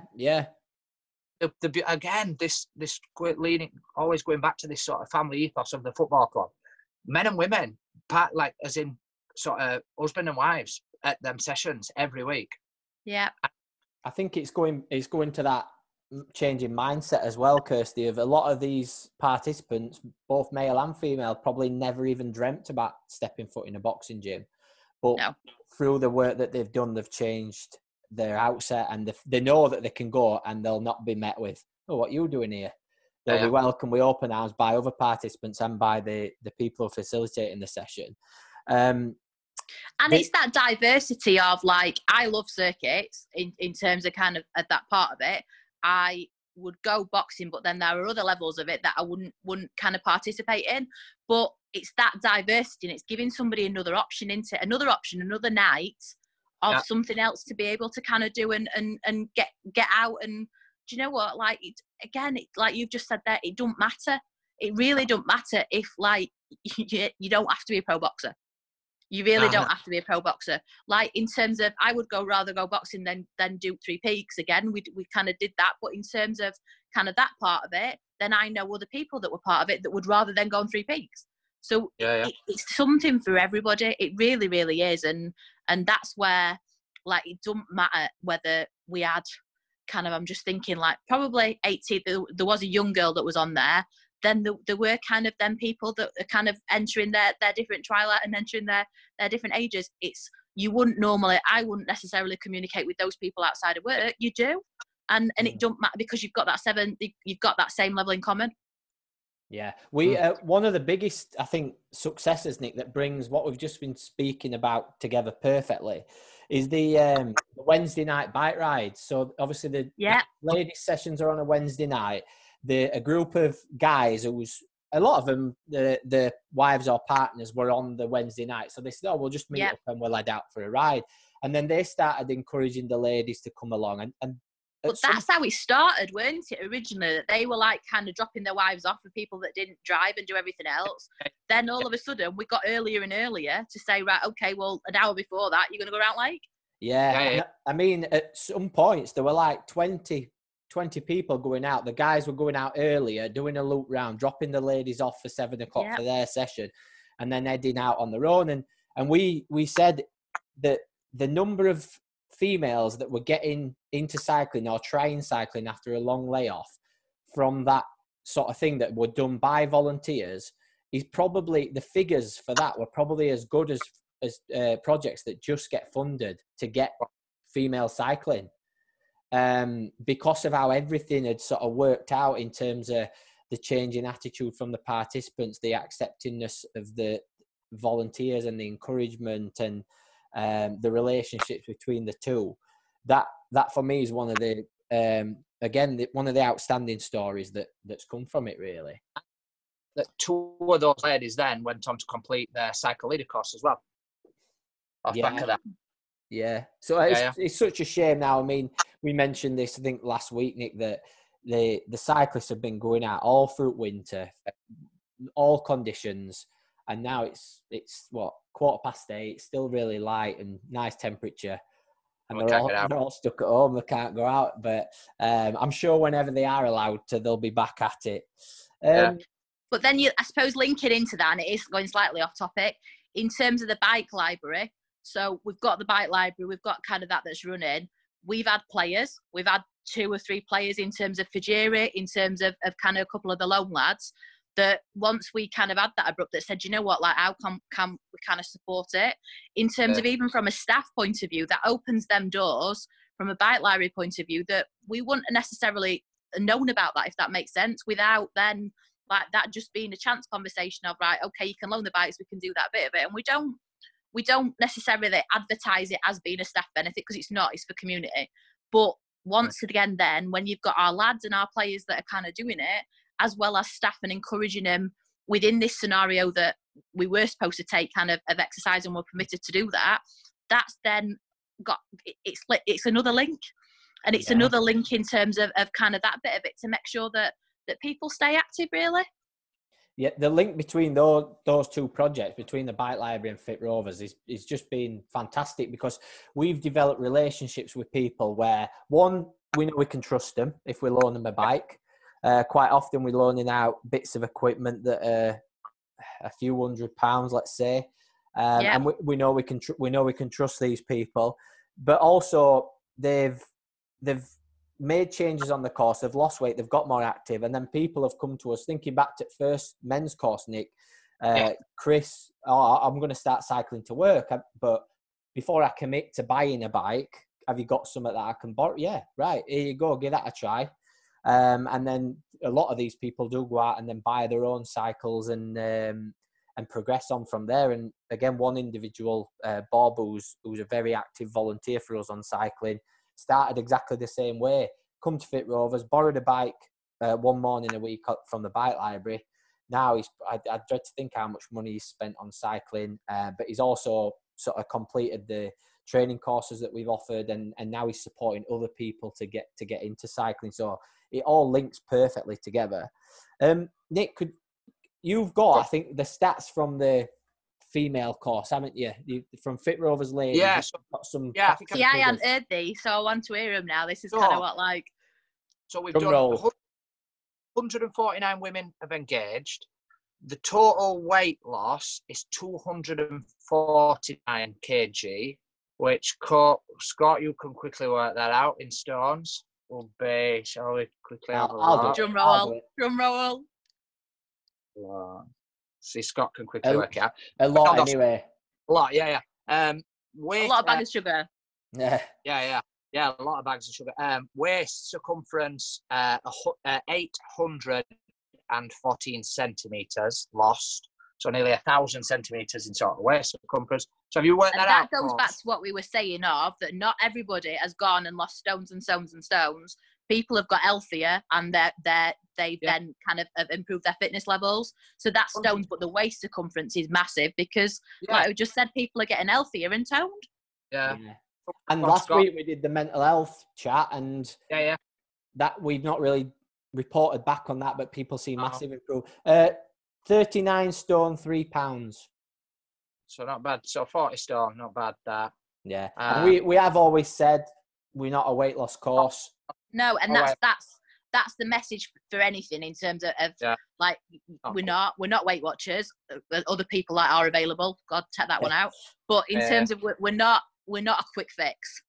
Again, this leading, always going back to this sort of family ethos of the football club. Men and women, like as in sort of husband and wives at them sessions every week. Yeah, I think it's going to that changing mindset as well, Kirsty, of a lot of these participants, both male and female, probably never even dreamt about stepping foot in a boxing gym. But through the work that they've done, they've changed their outset, and they know that they can go and they'll not be met with, "Oh, what are you doing here?" They'll be welcomed with open arms by other participants and by the people facilitating the session. And it's that diversity of, like, I love circuits in terms of kind of at that part of it. I would go boxing, but then there are other levels of it that I wouldn't kind of participate in. But it's that diversity, and it's giving somebody another option, another night of something else to be able to kind of do and get out. And do you know what? Like, like you've just said there, it don't matter. It really don't matter if, like, you don't have to be a pro boxer. You really don't have to be a pro boxer. Like, in terms of, I would rather go boxing than do Three Peaks again. We kind of did that. But in terms of kind of that part of it, then I know other people that were part of it that would rather than go on Three Peaks. So it's something for everybody. It really, really is. And that's where, like, it doesn't matter whether we had kind of, I'm just thinking, like, probably 18, there was a young girl that was on there. Then there were kind of them people that are kind of entering their different twilight and entering their different ages. I wouldn't necessarily communicate with those people outside of work. You do. and it don't matter because you've got that same level in common. Yeah, we one of the biggest, I think, successes, Nick, that brings what we've just been speaking about together perfectly is the Wednesday night bike rides. So obviously the ladies sessions are on a Wednesday night. A group of guys a lot of them, the wives or partners were on the Wednesday night. So they said, we'll just meet up and we'll head out for a ride. And then they started encouraging the ladies to come along. And but that's how it started, weren't it, originally? That they were like kind of dropping their wives off for people that didn't drive and do everything else. Then all of a sudden, we got earlier and earlier to say, right, okay, well, an hour before that, you're going to go around lake? Yeah. I mean, at some points, there were like 20 people going out. The guys were going out earlier, doing a loop round, dropping the ladies off for 7 o'clock for their session, and then heading out on their own. And we said that the number of females that were getting into cycling or trying cycling after a long layoff from that sort of thing that were done by volunteers is probably, the figures for that were probably as good as projects that just get funded to get female cycling, because of how everything had sort of worked out in terms of the change in attitude from the participants, the acceptingness of the volunteers and the encouragement and the relationships between the two. That for me is one of the one of the outstanding stories that's come from it, really. That 2 of those ladies then went on to complete their cycle leader course as well. Off back of that. Yeah. So it's such a shame now. I mean, we mentioned this, I think, last week, Nick, that the cyclists have been going out all through winter, all conditions, and now it's what, 8:15, still really light and nice temperature, and they're all stuck at home. They can't go out, but I'm sure whenever they are allowed to, they'll be back at it. But then I suppose linking into that, and it is going slightly off topic, in terms of the bike library. So we've got the bike library, we've got kind of that's running. We've had players, we've had 2 or 3 players in terms of Fajiri, in terms of kind of a couple of the lone lads, that once we kind of had that abrupt that said, you know what, like how can we kind of support it? In terms of even from a staff point of view, that opens them doors from a bike library point of view that we wouldn't have necessarily known about that, if that makes sense, without then like that just being a chance conversation of, right, okay, you can loan the bikes, we can do that bit of it. And we don't necessarily advertise it as being a staff benefit, because it's not, it's for community. But once again, then when you've got our lads and our players that are kind of doing it, as well as staff, and encouraging them within this scenario that we were supposed to take kind of exercise and we're permitted to do that, that's then got, it's another link. And it's another link in terms of kind of that bit of it to make sure that people stay active, really. Yeah, the link between those 2 projects, between the Bike Library and Fit Rovers, is just been fantastic, because we've developed relationships with people where, one, we know we can trust them if we loan them a bike. Quite often we're loaning out bits of equipment that are a few £100, let's say, and we know we can trust these people. But also they've made changes on the course, they've lost weight, they've got more active, and then people have come to us, thinking back to first men's course, Nick, Chris, I'm going to start cycling to work, but before I commit to buying a bike, have you got something that I can borrow? Yeah, right, here you go, give that a try. And then a lot of these people do go out and then buy their own cycles and progress on from there. And again, one individual, Bob, who's a very active volunteer for us on cycling, started exactly the same way. Come to Fit Rovers, borrowed a bike one morning a week from the bike library. Now I dread to think how much money he's spent on cycling, but he's also sort of completed the training courses that we've offered, and now he's supporting other people to get into cycling. So it all links perfectly together. Nick, you've got, I think, the stats from the female course, haven't you? From Fit Rovers Ladies. Yeah, got some. Yeah, I hadn't heard these, so I want to hear them now. This is kind of what, like. So we've done 149 women have engaged. The total weight loss is 249 kg, which Scott, you can quickly work that out in stones. Will be, shall we quickly have a look? Drum roll. See, Scott can quickly work it out. A lot, anyway. A lot, yeah. A lot of bag of sugar. Yeah. Yeah. Yeah, a lot of bags of sugar. Waist circumference, 814 centimetres lost. So nearly 1,000 centimetres in sort of waist circumference. So have you worked that out? And that goes back to what we were saying of, that not everybody has gone and lost stones and stones and stones. People have got healthier and they've then kind of have improved their fitness levels. So that's stones, but the waist circumference is massive because, like we just said, people are getting healthier and toned. Yeah. And last week we did the mental health chat, and that we've not really reported back on that, but people see massive improvement. 39 stone, 3 pounds. So not bad. So 40 stone, not bad that. Yeah. And we have always said we're not a weight loss course. No, and that's the message for anything in terms of like we're not Weight Watchers. Other people like are available. God, take that one out. But in terms of we're not a quick fix,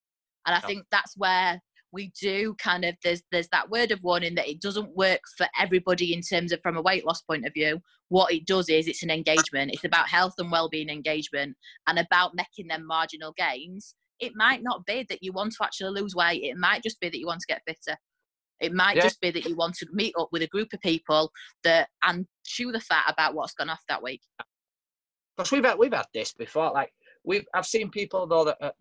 and I think that's where we do kind of there's that word of warning that it doesn't work for everybody in terms of from a weight loss point of view. What it does is it's an engagement. It's about health and well-being engagement and about making them marginal gains. It might not be that you want to actually lose weight. It might just be that you want to get fitter. It might just be that you want to meet up with a group of people and chew the fat about what's gone off that week. Because we've had this before. Like I've seen people though that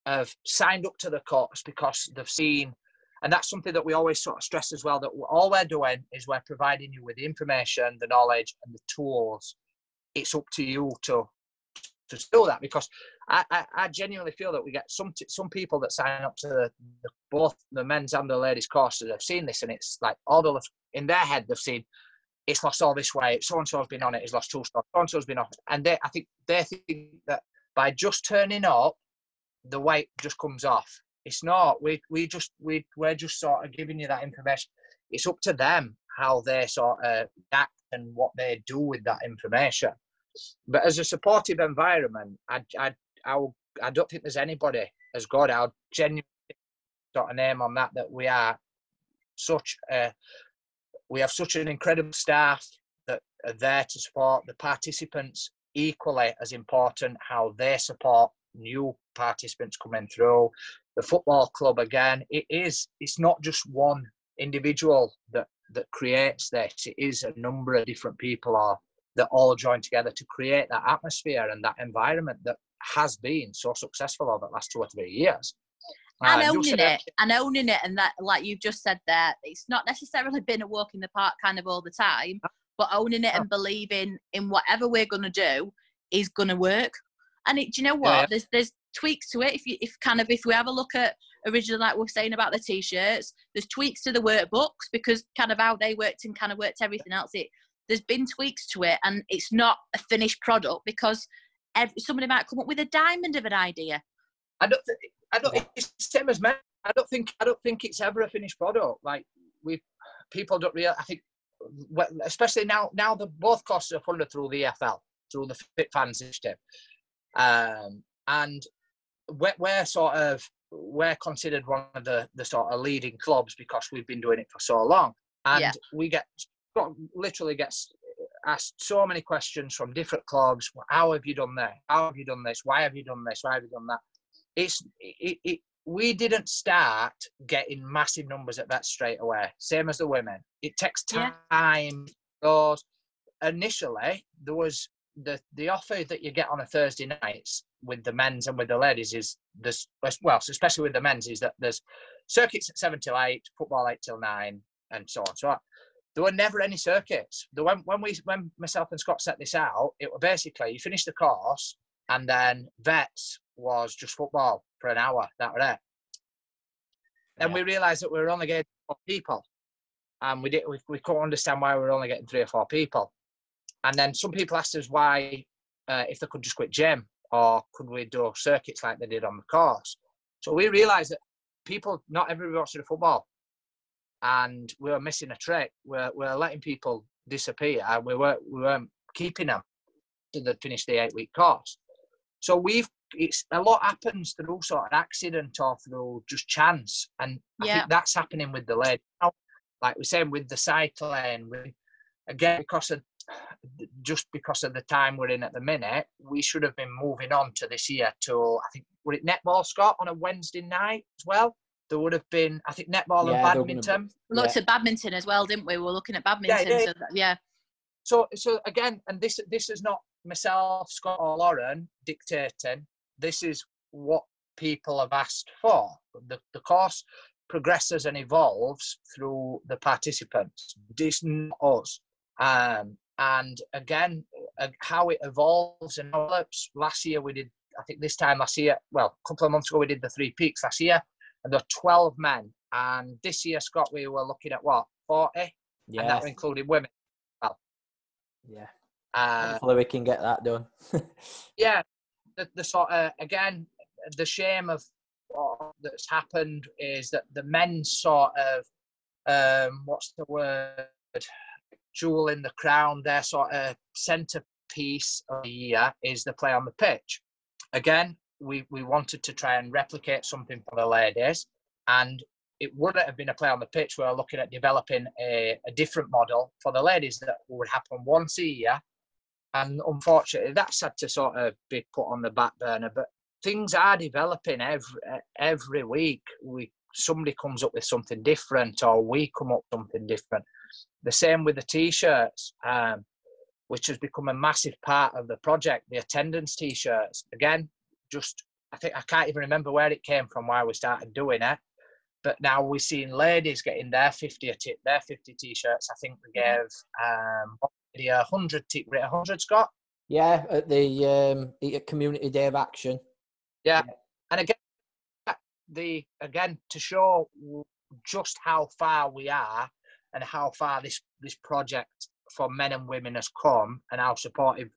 have signed up to the course because they've seen, and that's something that we always sort of stress as well, that all we're doing is we're providing you with the information, the knowledge, and the tools. It's up to you to do that, because I genuinely feel that we get some people that sign up to both the men's and the ladies courses have seen this, and it's like in their head they've seen it's lost all this weight, so and so's been on it, it's lost 2 stone, so and so's been off it, and I think they think that by just turning up the weight just comes off. It's not. We're just sort of giving you that information. It's up to them how they sort of act and what they do with that information. But as a supportive environment, I don't think there's anybody as good. I'll genuinely sort of name on that we are we have such an incredible staff that are there to support the participants. Equally as important how they support new participants coming through. The football club, again, it's not just one individual that creates this. It is a number of different people that all join together to create that atmosphere and that environment that has been so successful over the last 2 or 3 years. And owning it, and that, like you've just said there, it's not necessarily been a walk in the park kind of all the time, but owning it and believing in whatever we're going to do is going to work. And do you know what? There's tweaks to it. If we have a look at originally, like we were saying about the t-shirts, there's tweaks to the workbooks because kind of how they worked and kind of worked everything else. There's been tweaks to it, and it's not a finished product because somebody might come up with a diamond of an idea. I don't think it's the same as men. I don't think it's ever a finished product. Like people don't realize. I think, especially now both courses are funded through the EFL, through the Fit Fans initiative. And we're considered one of the sort of leading clubs because we've been doing it for so long, and we literally gets asked so many questions from different clubs. How have you done that? How have you done this? Why have you done this? Why have you done that? We didn't start getting massive numbers at that straight away. Same as the women. It takes time. Because initially there was the offer that you get on a Thursday nights with the men's and with the ladies is especially with the men's, is that there's circuits at 7 till 8, football 8 till 9, and so on. So there were never any circuits. When myself and Scott set this out, it was basically you finish the course and then vets was just football for an hour. That was it. Then we realised that we were only getting 4 people, and we couldn't understand why we were only getting 3 or 4 people. And then some people asked us why, if they could just quit gym, or could we do circuits like they did on the course. So we realised that not everybody wants to do football, and we were missing a trick. We're letting people disappear, and we weren't keeping them to finish the 8-week course. So it's a lot happens through sort of accident or through just chance, and I think that's happening with the ladies. Like we're saying with the cycling, again because of just because of the time we're in at the minute, we should have been moving on to this year to, I think, would it netball, Scott, on a Wednesday night as well? There would have been, I think, netball and badminton. We looked at badminton as well, didn't we? We were looking at badminton. So again, and this is not myself, Scott, or Lauren dictating. This is what people have asked for. The course progresses and evolves through the participants. This is not us. And again, how it evolves and develops. Last year we did, I think this time last year, well, a couple of months ago we did the 3 peaks last year, and there were 12 men. And this year, Scott, we were looking at what, 40? Yeah. And that included women. Well, yeah. Hopefully we can get that done. Yeah. The sort of, again, the shame of what that's happened is that the men sort of, what's the word, jewel in the crown, their sort of centerpiece of the year is the play on the pitch. Again, we wanted to try and replicate something for the ladies, and it wouldn't have been a play on the pitch. We were looking at developing a different model for the ladies that would happen once a year, and unfortunately that's had to sort of be put on the back burner. But things are developing every week. Somebody comes up with something different, or we come up with something different. The same with the T-shirts, which has become a massive part of the project. The attendance T-shirts, again, I think I can't even remember where it came from, why we started doing it. But now we're seeing ladies getting their 50 T-shirts. I think we gave 100 100, Scott. Yeah, at the Community Day of Action. Yeah. And again, to show just how far we are and how far this project for men and women has come, and how supportive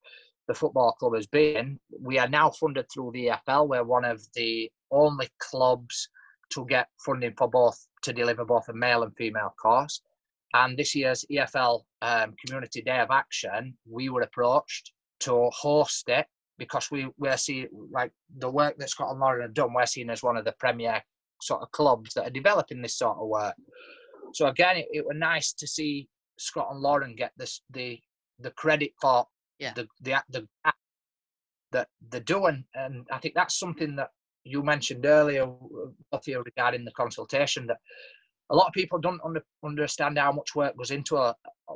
the football club has been. We are now funded through the EFL. We're one of the only clubs to get funding to deliver both a male and female course. And this year's EFL Community Day of Action, we were approached to host it because we're seeing, like, the work that Scott and Lauren have done, we're seen as one of the premier sort of clubs that are developing this sort of work. So again, it was nice to see Scott and Lauren get the credit for the act that they're doing. And I think that's something that you mentioned earlier, regarding the consultation, that a lot of people don't understand how much work goes into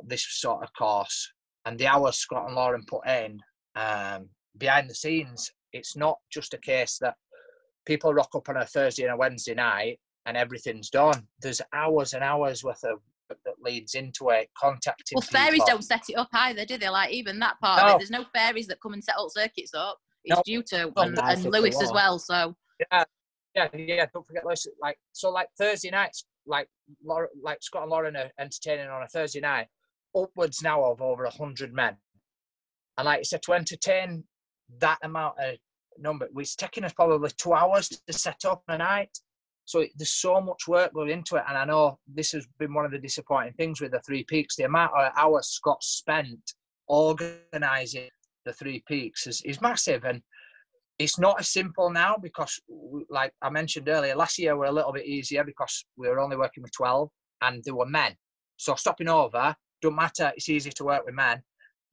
this sort of course, and the hours Scott and Lauren put in behind the scenes. It's not just a case that people rock up on a Thursday and a Wednesday night and everything's done. There's hours and hours worth of work that leads into it, contacting people. Fairies don't set it up either, do they? Like, even that part of it, there's no fairies that come and set all circuits up. It's due to, and Lewis as well, so. Yeah, don't forget Lewis. Like Thursday nights, like Scott and Lauren are entertaining on a Thursday night, upwards now of over 100 men. And like I said, to entertain that amount of number, it's taking us probably 2 hours to set up a night. So there's so much work going into it. And I know this has been one of the disappointing things with the 3 peaks. The amount of hours Scott spent organising the 3 peaks is massive. And it's not as simple now because, like I mentioned earlier, last year were a little bit easier because we were only working with 12 and they were men. So stopping over, don't matter, it's easy to work with men.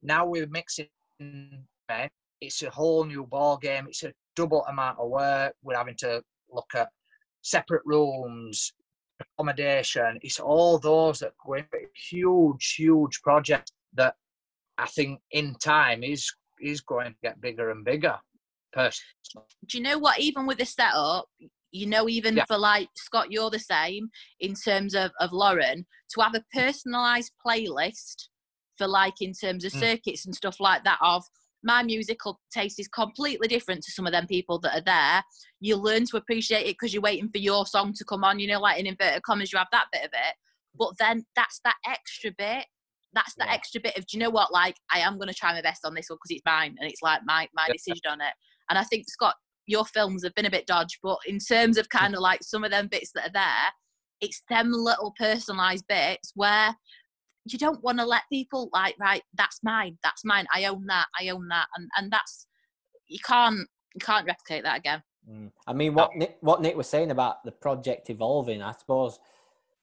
Now we're mixing men. It's a whole new ball game. It's a double amount of work. We're having to look at separate rooms, accommodation. It's all those that go into a huge project that I think in time is going to get bigger and bigger. Personally. Do you know what? Even with the setup, even for like Scott, you're the same in terms of Lauren, to have a personalised playlist for, like, in terms of circuits and stuff like that, of my musical taste is completely different to some of them people that are there. You learn to appreciate it because you're waiting for your song to come on, like in inverted commas, you have that bit of it. But then that's that extra bit. That's the extra bit of, do you know what, like, I am going to try my best on this one because it's mine and it's like my decision on it. And I think, Scott, your films have been a bit dodgy, but in terms of kind of like some of them bits that are there, it's them little personalised bits where you don't want to let people like, right, that's mine, I own that. And that's, you can't replicate that again. I mean, what Nick was saying about the project evolving, I suppose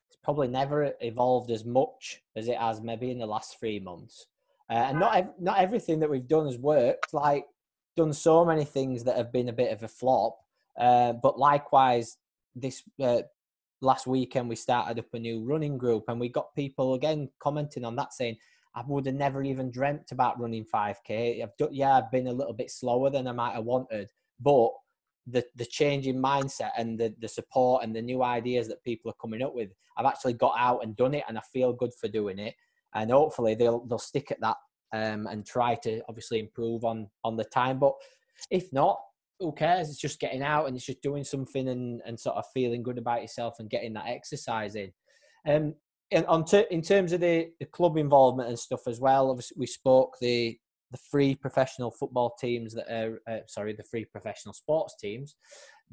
it's probably never evolved as much as it has maybe in the last 3 months. And not everything that we've done has worked. Like, done so many things that have been a bit of a flop. But likewise, this last weekend we started up a new running group, and we got people again commenting on that, saying, I would have never even dreamt about running 5K. I've been a little bit slower than I might have wanted, but the change in mindset and the support and the new ideas that people are coming up with, I've actually got out and done it, and I feel good for doing it. And hopefully they'll stick at that and try to obviously improve on the time. But if not, who cares? It's just getting out and it's just doing something and sort of feeling good about yourself and getting that exercise in. And in terms of the club involvement and stuff as well, obviously we spoke the 3 professional football teams that are, the 3 professional sports teams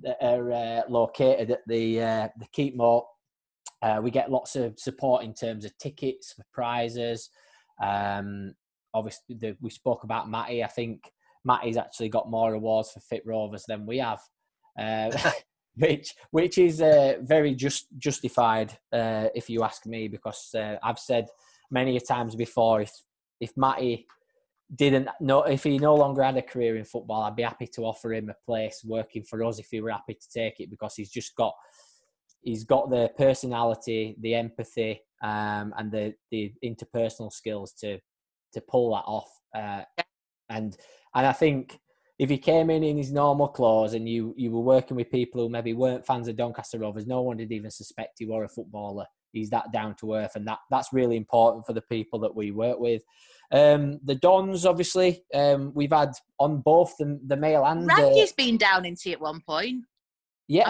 that are located at the Keepmoat. We get lots of support in terms of tickets for prizes. Obviously, we spoke about Matty. I think Matty's actually got more awards for Fit Rovers than we have, which is very justified, if you ask me, because I've said many a times before, if Matty if he no longer had a career in football, I'd be happy to offer him a place working for us if he were happy to take it, because he's got the personality, the empathy, and the interpersonal skills to pull that off. And I think if he came in his normal clothes and you were working with people who maybe weren't fans of Doncaster Rovers, no one would even suspect he were a footballer. He's that down to earth, and that's really important for the people that we work with. The Dons, obviously, we've had on both the male and Ranky's been down into it at one point. Yeah,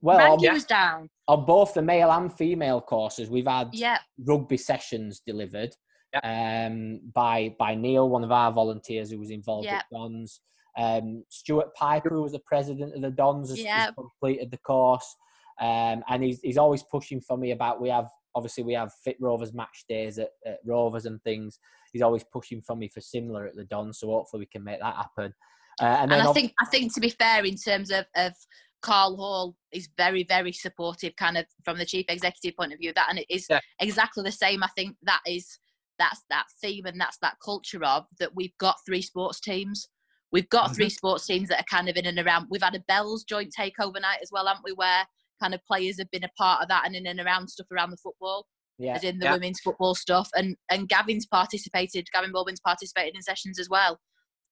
Ranky was down on both the male and female courses. We've had rugby sessions delivered by Neil, one of our volunteers who was involved at Dons. Stuart Piper, who was the president of the Dons, has completed the course. And he's always pushing for me about, we have Fit Rovers match days at Rovers and things. He's always pushing for me for similar at the Dons, so hopefully we can make that happen. And I think to be fair, in terms of Carl Hall is very, very supportive, kind of from the chief executive point of view. That, and it is exactly the same. I think that's that theme and that's that culture of that. We've got 3 sports teams. We've got 3 sports teams that are kind of in and around. We've had a Bells joint takeover night as well, haven't we? Where kind of players have been a part of that and in and around stuff around the football, as in the women's football stuff. And Gavin Baldwin's participated in sessions as well.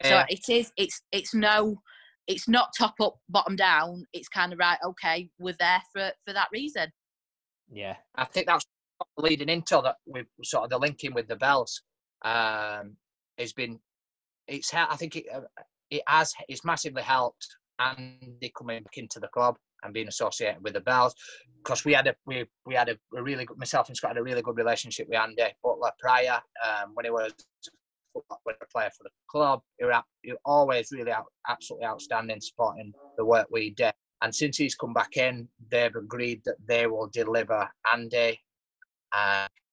So it's not top up, bottom down. It's kind of right. Okay, we're there for that reason. Yeah, I think that's leading into that. With sort of the linking with the Bells, has been. I think it's massively helped Andy coming back into the club and being associated with the Bells, because we had a really good, myself and Scott had a really good relationship with Andy Butler prior, when he was a player for the club. He was always really absolutely outstanding, supporting the work we did. And since he's come back in, they've agreed that they will deliver Andy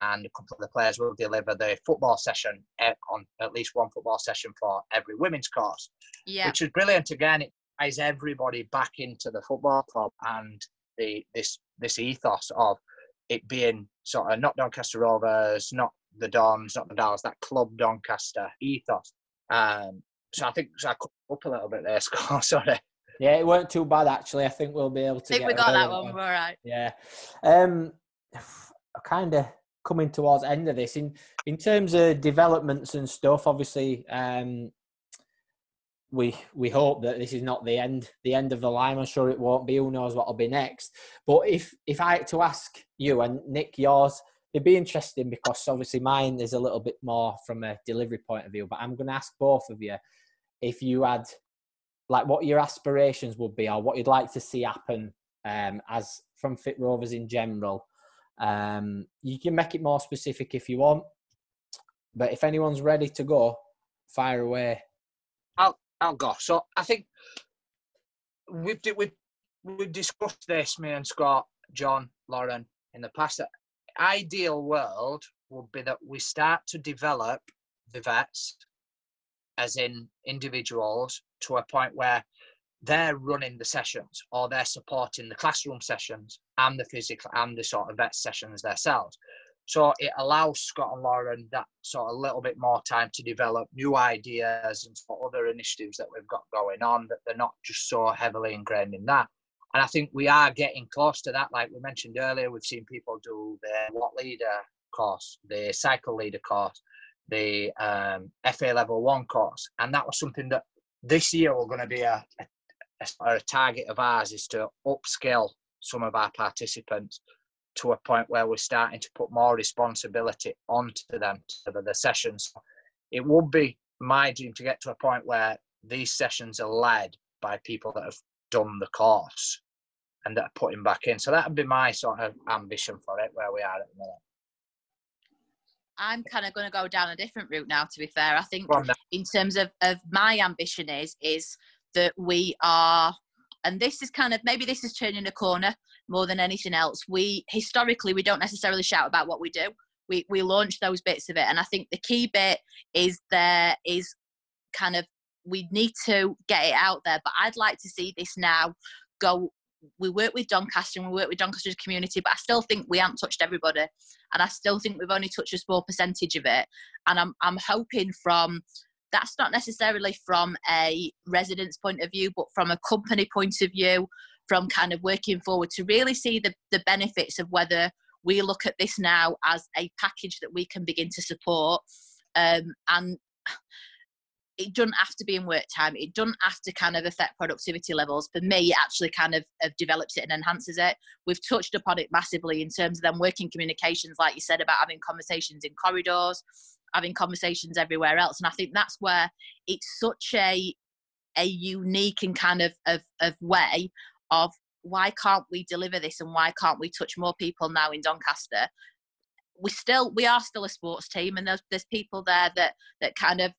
and a couple of the players will deliver the football session on at least one football session for every women's course, which is brilliant. Again, it ties everybody back into the football club and this ethos of it being sort of not Doncaster Rovers, not the Dons, not the Dallas, that club Doncaster ethos. So I think I cut up a little bit there, Scott. Sorry. Yeah, it weren't too bad actually. I think we'll be able to. I think we got that one. We're all right. Yeah. Kind of coming towards the end of this in terms of developments and stuff. Obviously, we hope that this is not the end of the line. I'm sure it won't be. Who knows what'll be next? But if I had to ask you and Nick yours, it'd be interesting because obviously mine is a little bit more from a delivery point of view. But I'm going to ask both of you if you had like what your aspirations would be or what you'd like to see happen as from Fit Rovers in general. You can make it more specific if you want, but if anyone's ready to go, fire away. I'll go. So I think we've discussed this, me and Scott, John, Lauren, in the past. That ideal world would be that we start to develop the vets, as in individuals, to a point where they're running the sessions or they're supporting the classroom sessions and the physical and the sort of vet sessions themselves. So it allows Scott and Lauren that sort of little bit more time to develop new ideas and sort of other initiatives that we've got going on, that they're not just so heavily ingrained in that. And I think we are getting close to that. Like we mentioned earlier, we've seen people do the Watt Leader course, the Cycle Leader course, the FA Level 1 course. And that was something that this year we're going to be a target of ours, is to upskill some of our participants to a point where we're starting to put more responsibility onto them for the sessions. It would be my dream to get to a point where these sessions are led by people that have done the course and that are putting back in. So that would be my sort of ambition for it, where we are at the minute. I'm kind of going to go down a different route now, to be fair. I think in terms of my ambition is that we are, and this is kind of, maybe this is turning a corner more than anything else. Historically, we don't necessarily shout about what we do. We launch those bits of it. And I think the key bit is kind of, we need to get it out there. But I'd like to see this now go. We work with Doncaster and we work with Doncaster's community, but I still think we haven't touched everybody. And I still think we've only touched a small percentage of it. And I'm hoping that's not necessarily from a resident's point of view, but from a company point of view, from kind of working forward, to really see the benefits of whether we look at this now as a package that we can begin to support. And it doesn't have to be in work time. It doesn't have to kind of affect productivity levels. For me, it actually kind of develops it and enhances it. We've touched upon it massively in terms of them working communications, like you said, about having conversations in corridors, having conversations everywhere else. And I think that's where it's such a unique and kind of way of, why can't we deliver this and why can't we touch more people now in Doncaster? We are still a sports team, and there's people there that kind of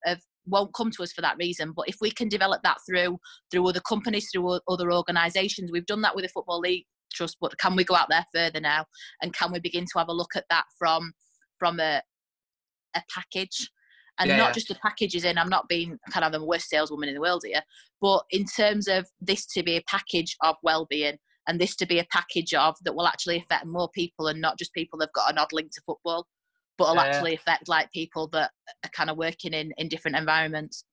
won't come to us for that reason. But if we can develop that through other companies, through other organisations, we've done that with the Football League Trust, but can we go out there further now? And can we begin to have a look at that from a package? And not just the packages in, I'm not being kind of the worst saleswoman in the world here, but in terms of this to be a package of well-being, and this to be a package of that will actually affect more people, and not just people that've got an odd link to football, but will actually affect like people that are kind of working in different environments.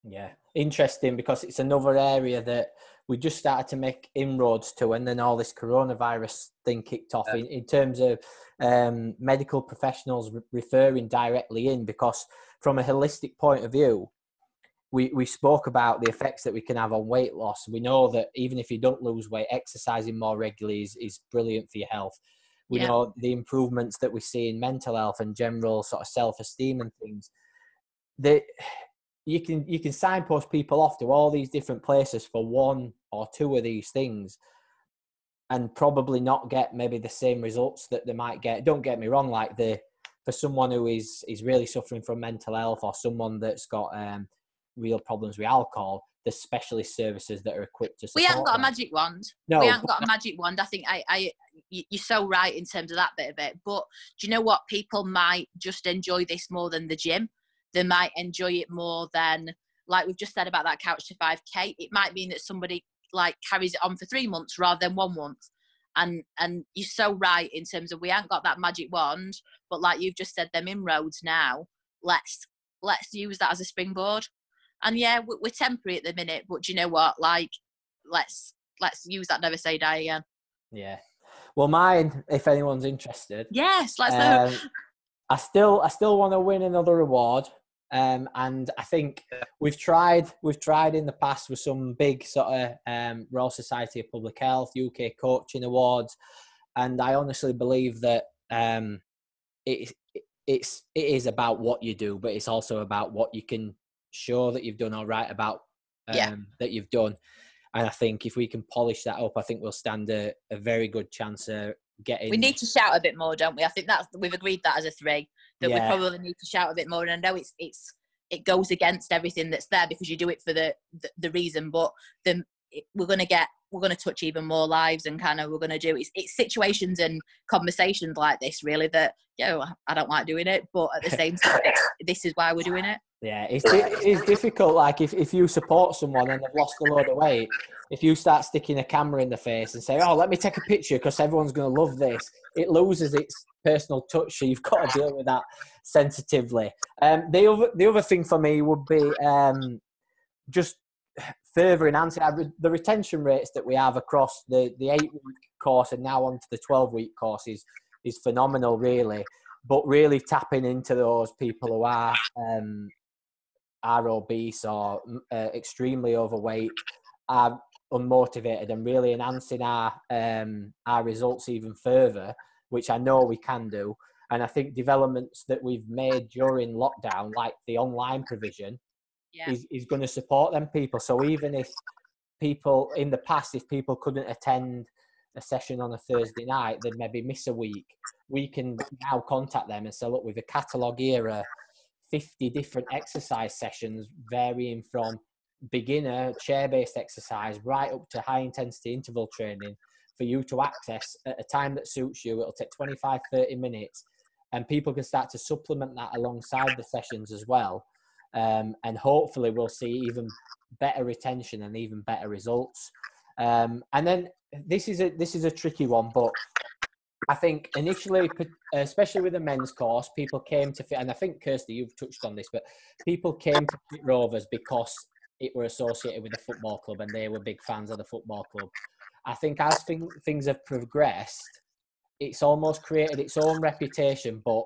Yeah, interesting, because it's another area that we just started to make inroads to, and then all this coronavirus thing kicked off in terms of medical professionals referring directly in, because from a holistic point of view, we spoke about the effects that we can have on weight loss. We know that even if you don't lose weight, exercising more regularly is brilliant for your health. We know the improvements that we see in mental health and general sort of self-esteem and things. That you can signpost people off to all these different places for one or two of these things, and probably not get maybe the same results that they might get. Don't get me wrong, like for someone who is really suffering from mental health, or someone that's got real problems with alcohol, there's specialist services that are equipped to support. We haven't got a magic wand. No, we haven't got a magic wand. I think you're so right in terms of that bit of it. But do you know what? People might just enjoy this more than the gym. They might enjoy it more than, like we've just said about that couch to 5K. It might mean that somebody like carries it on for 3 months rather than 1 month. And you're so right in terms of, we haven't got that magic wand, but like you've just said, them inroads now, let's use that as a springboard. And yeah, we're temporary at the minute, but do you know what? Like, let's use that never say die again. Yeah. Well, mine, if anyone's interested. Yes, let's know. I still want to win another award. And I think we've tried in the past with some big sort of Royal Society of Public Health, UK Coaching Awards. And I honestly believe that it is about what you do, but it's also about what you can show that you've done all right about that you've done. And I think if we can polish that up, I think we'll stand a very good chance of getting. We need to shout a bit more, don't we? I think we've agreed that as a three, that we probably need to shout a bit more. And I know it goes against everything that's there, because you do it for the reason, but we're going to touch even more lives, and kind of we're going to do it's situations and conversations like this really that I don't like doing it, but at the same time this is why we're doing it. Yeah, it's difficult. Like if you support someone and they've lost a load of weight, if you start sticking a camera in the face and say, "Oh, let me take a picture because everyone's going to love this," it loses personal touch, so you've got to deal with that sensitively. The other thing for me would be just further enhancing the retention rates that we have across the 8-week course and now onto the 12-week course is phenomenal, really. But really tapping into those people who are obese or extremely overweight, are unmotivated, and really enhancing our results even further, which I know we can do. And I think developments that we've made during lockdown, like the online provision, is going to support them people. So even if people in the past, if people couldn't attend a session on a Thursday night, they'd maybe miss a week, we can now contact them and say, look, with a catalogue here, 50 different exercise sessions varying from beginner chair-based exercise right up to high-intensity interval training for you to access at a time that suits you. It'll take 25-30 minutes, and people can start to supplement that alongside the sessions as well. And hopefully we'll see even better retention and even better results. And then this is a tricky one, but I think initially, especially with the men's course, people came to Fit, and I think, Kirsty, you've touched on this, but people came to Fit Rovers because it were associated with the football club and they were big fans of the football club. I think as things have progressed, it's almost created its own reputation, but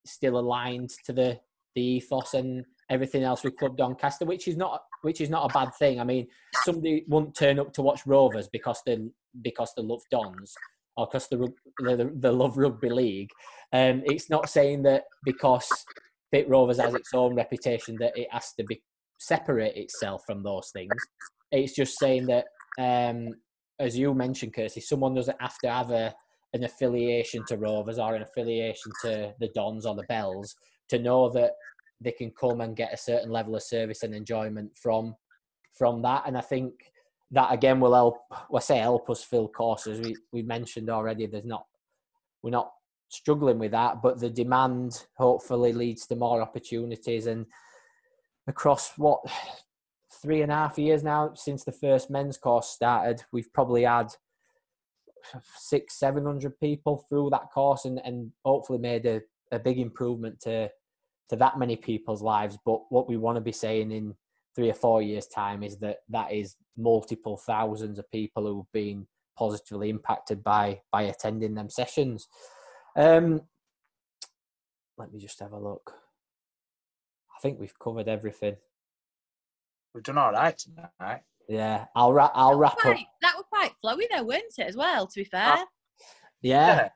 still aligned to the ethos and everything else with Club Doncaster, which is not a bad thing. I mean, somebody won't turn up to watch Rovers because they love Dons or because they love rugby league. It's not saying that because Fit Rovers has its own reputation that it has to separate itself from those things. It's just saying that, as you mentioned, Kirsty, someone doesn't have to have an affiliation to Rovers or an affiliation to the Dons or the Bells to know that they can come and get a certain level of service and enjoyment from that. And I think that again will help us fill courses. We mentioned already we're not struggling with that, but the demand hopefully leads to more opportunities. And across 3.5 years now since the first men's course started, we've probably had 600-700 people through that course and hopefully made a big improvement to that many people's lives. But what we want to be saying in 3 or 4 years' time is that is multiple thousands of people who've been positively impacted by attending them sessions. Let me just have a look. I think we've covered everything. We've done all right tonight. Yeah, I'll wrap up. That was quite flowy though, weren't it, as well, to be fair? Yeah.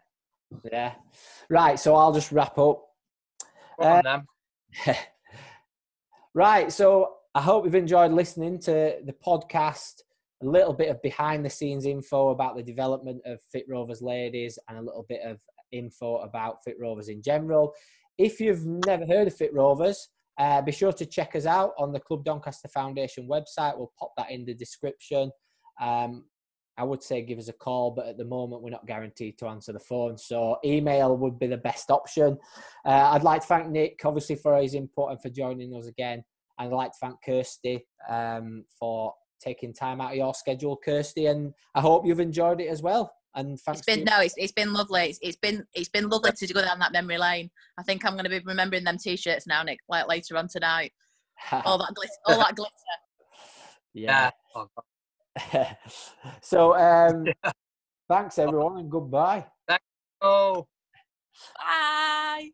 Right, so I'll just wrap up. Come on, then. Right, so I hope you've enjoyed listening to the podcast, a little bit of behind the scenes info about the development of Fit Rovers Ladies and a little bit of info about Fit Rovers in general. If you've never heard of Fit Rovers, be sure to check us out on the Club Doncaster Foundation website. We'll pop that in the description. I would say give us a call, but at the moment we're not guaranteed to answer the phone, so email would be the best option. I'd like to thank Nick, obviously, for his input and for joining us again. And I'd like to thank Kirsty for taking time out of your schedule, Kirsty, and I hope you've enjoyed it as well. And thanks. It's been lovely. It's been lovely to go down that memory lane. I think I'm going to be remembering them t-shirts now, Nick, like later on tonight. all that glitter. Yeah. So thanks everyone and goodbye. Thank you. Bye.